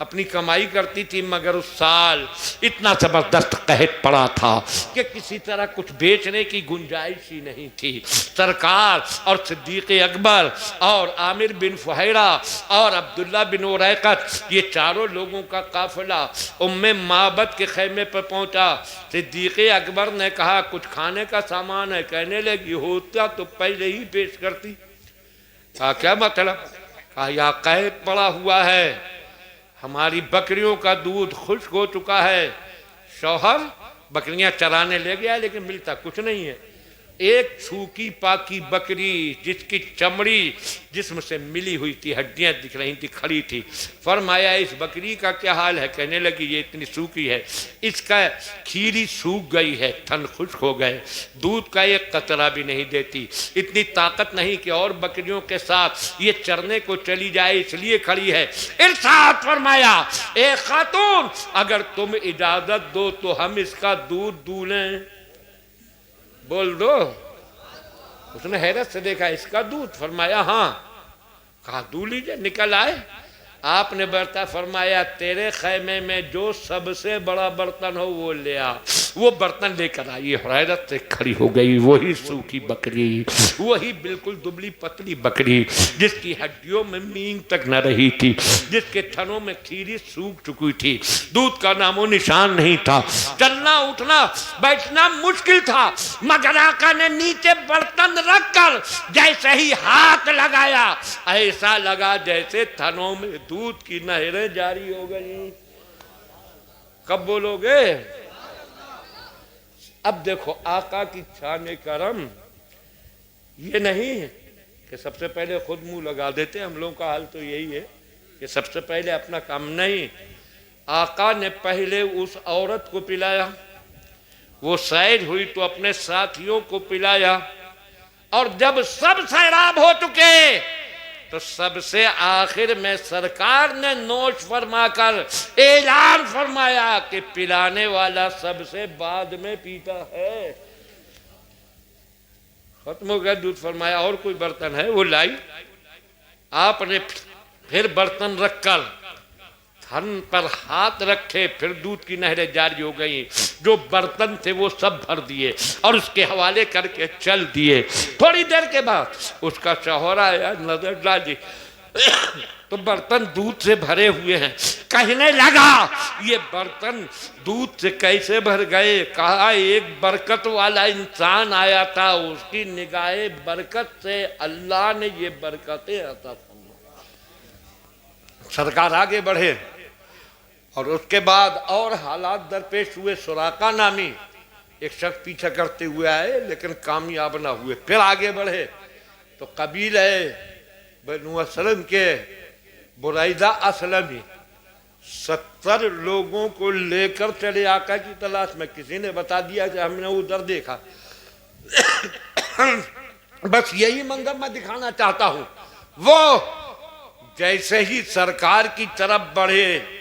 अपनी कमाई करती थी। मगर उस साल इतना ज़बरदस्त कहत पड़ा था कि किसी तरह कुछ बेचने की गुंजाइश ही नहीं थी। सरकार और सिद्दीक़ अकबर और आमिर बिन फुहैरा और अब्दुल्ला बिन उरैक़त, ये चारों लोगों का काफ़िला उम्मे माबद के खैमे पर पहुंचा। सिद्दीक़ अकबर ने कहा कुछ खाने का सामान है? कहने लगी होता तो पहले ही पेश करती। कहा क्या मतलब? कहा यहाँ कहत पड़ा हुआ है, हमारी बकरियों का दूध खुश्क हो चुका है, शौहर बकरियां चराने ले गया लेकिन मिलता कुछ नहीं है। एक सूखी पाकी बकरी जिसकी चमड़ी जिस्म से मिली हुई थी, हड्डियां दिख रही थी, खड़ी थी। फरमाया इस बकरी का क्या हाल है? कहने लगी ये इतनी सूखी है, इसका खीरी सूख गई है, थन खुश्क हो गए, दूध का एक कतरा भी नहीं देती, इतनी ताकत नहीं कि और बकरियों के साथ ये चरने को चली जाए, इसलिए खड़ी है। इरशाद फरमाया ए खातून अगर तुम इजाजत दो तो हम इसका दूध दूलें। बोल दो। उसने हैरत से देखा इसका दूध? फरमाया हाँ। कहा दूध लीजिए। निकल आए, आपने बर्ता फरमाया तेरे खैमे में जो सबसे बड़ा बर्तन हो वो ले आ। वो बर्तन लेकर आई, हैरत से खड़ी हो गई। वही सूखी बकरी, वही बिल्कुल दुबली पतली बकरी जिसकी हड्डियों में मींग तक न रही थी, जिसके थनों में खीरी सूख चुकी थी, दूध का नामो निशान नहीं था, चलना उठना बैठना मुश्किल था। मगर आका ने नीचे बर्तन रखकर जैसे ही हाथ लगाया ऐसा लगा जैसे थनों में दूध की नहरें जारी हो गई। कब बोलोगे? अब देखो आका की शान करम ये नहीं है कि सबसे पहले खुद मुंह लगा देते। हम लोगों का हाल तो यही है कि सबसे पहले अपना काम नहीं। आका ने पहले उस औरत को पिलाया, वो सैर हुई तो अपने साथियों को पिलाया, और जब सब सैराब हो चुके तो सबसे आखिर में सरकार ने नोश फरमाकर ऐलान फरमाया कि पिलाने वाला सबसे बाद में पीता है। खत्म हो गया दूध। फरमाया और कोई बर्तन है? वो लाई। आपने फिर बर्तन रखकर थन पर हाथ रखे, फिर दूध की नहरें जारी हो गई। जो बर्तन थे वो सब भर दिए और उसके हवाले करके चल दिए। थोड़ी देर के बाद उसका शौहर आया, नजर डाली तो बर्तन दूध से भरे हुए हैं। कहने लगा ये बर्तन दूध से कैसे भर गए? कहा एक बरकत वाला इंसान आया था, उसकी निगाहे बरकत से अल्लाह ने ये बरकतें अता फरमाई। सरकार आगे बढ़े और उसके बाद और हालात दरपेश हुए। सुराका नामी एक शख्स पीछा करते हुए आए लेकिन कामयाब ना हुए। फिर आगे बढ़े तो कबीले बनु असलम के बुरैदा असलमी 70 लोगों को लेकर चले आका की तलाश में। किसी ने बता दिया कि हमने उधर देखा। बस यही मंजर मैं दिखाना चाहता हूं। वो जैसे ही सरकार की तरफ बढ़े,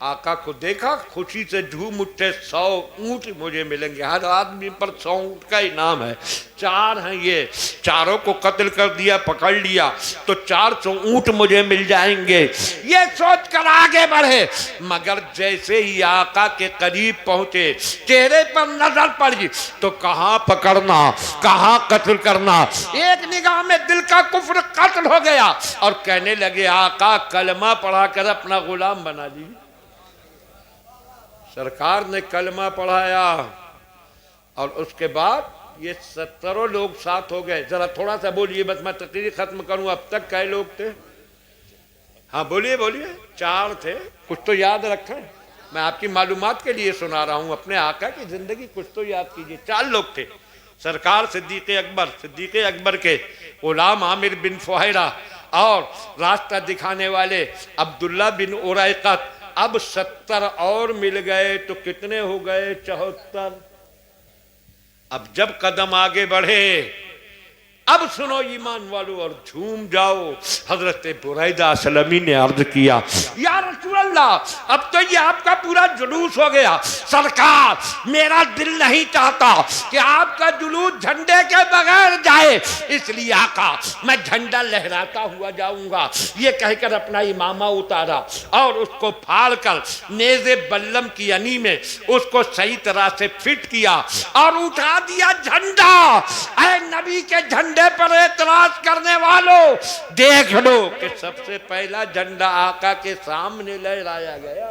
आका को देखा, खुशी से झूम उठे। 100 ऊंट मुझे मिलेंगे, हर आदमी पर 100 ऊंट का इनाम है। 4 हैं ये, चारों को कत्ल कर दिया, पकड़ लिया तो 400 ऊंट मुझे मिल जाएंगे। ये सोच कर आगे बढ़े, मगर जैसे ही आका के करीब पहुंचे, चेहरे पर नजर पड़ी तो कहां पकड़ना, कहां कत्ल करना। एक निगाह में दिल का कुफ्र कत्ल हो गया और कहने लगे आका कलमा पढ़ाकर अपना गुलाम बना ली। सरकार ने कलमा पढ़ाया और उसके बाद ये 70 लोग साथ हो गए। जरा थोड़ा सा बोलिए, बस मैं तकरीर खत्म करूं। अब तक कई लोग थे? हाँ बोलिए बोलिए। 4 थे। कुछ तो याद रखें, मैं आपकी मालूमात के लिए सुना रहा हूं। अपने आका की जिंदगी कुछ तो याद कीजिए। 4 लोग थे। सरकार, सिद्दीक़ अकबर के गुलाम आमिर बिन फुहैरा और रास्ता दिखाने वाले अब्दुल्ला बिन उरैक़त। अब 70 और मिल गए तो कितने हो गए? 74। अब जब कदम आगे बढ़े, अब सुनो ईमान वालों और झूम जाओ। हजरत बुरैदा असलमी ने अर्ज किया, या रसूल अल्लाह, अब तो ये आपका पूरा जुलूस हो गया। सरकार, मेरा दिल नहीं चाहता कि आपका जुलूस झंडे के बगैर जाए, इसलिए आका मैं झंडा लहराता हुआ जाऊंगा। ये कहकर अपना इमामा उतारा और उसको फाड़ कर नेज़े बल्लम की अनी में उसको सही तरह से फिट किया और उठा दिया झंडा। ऐ नबी के झंडे पर एतराज करने वालों, देख लो कि सबसे पहला झंडा आका के सामने लहराया गया।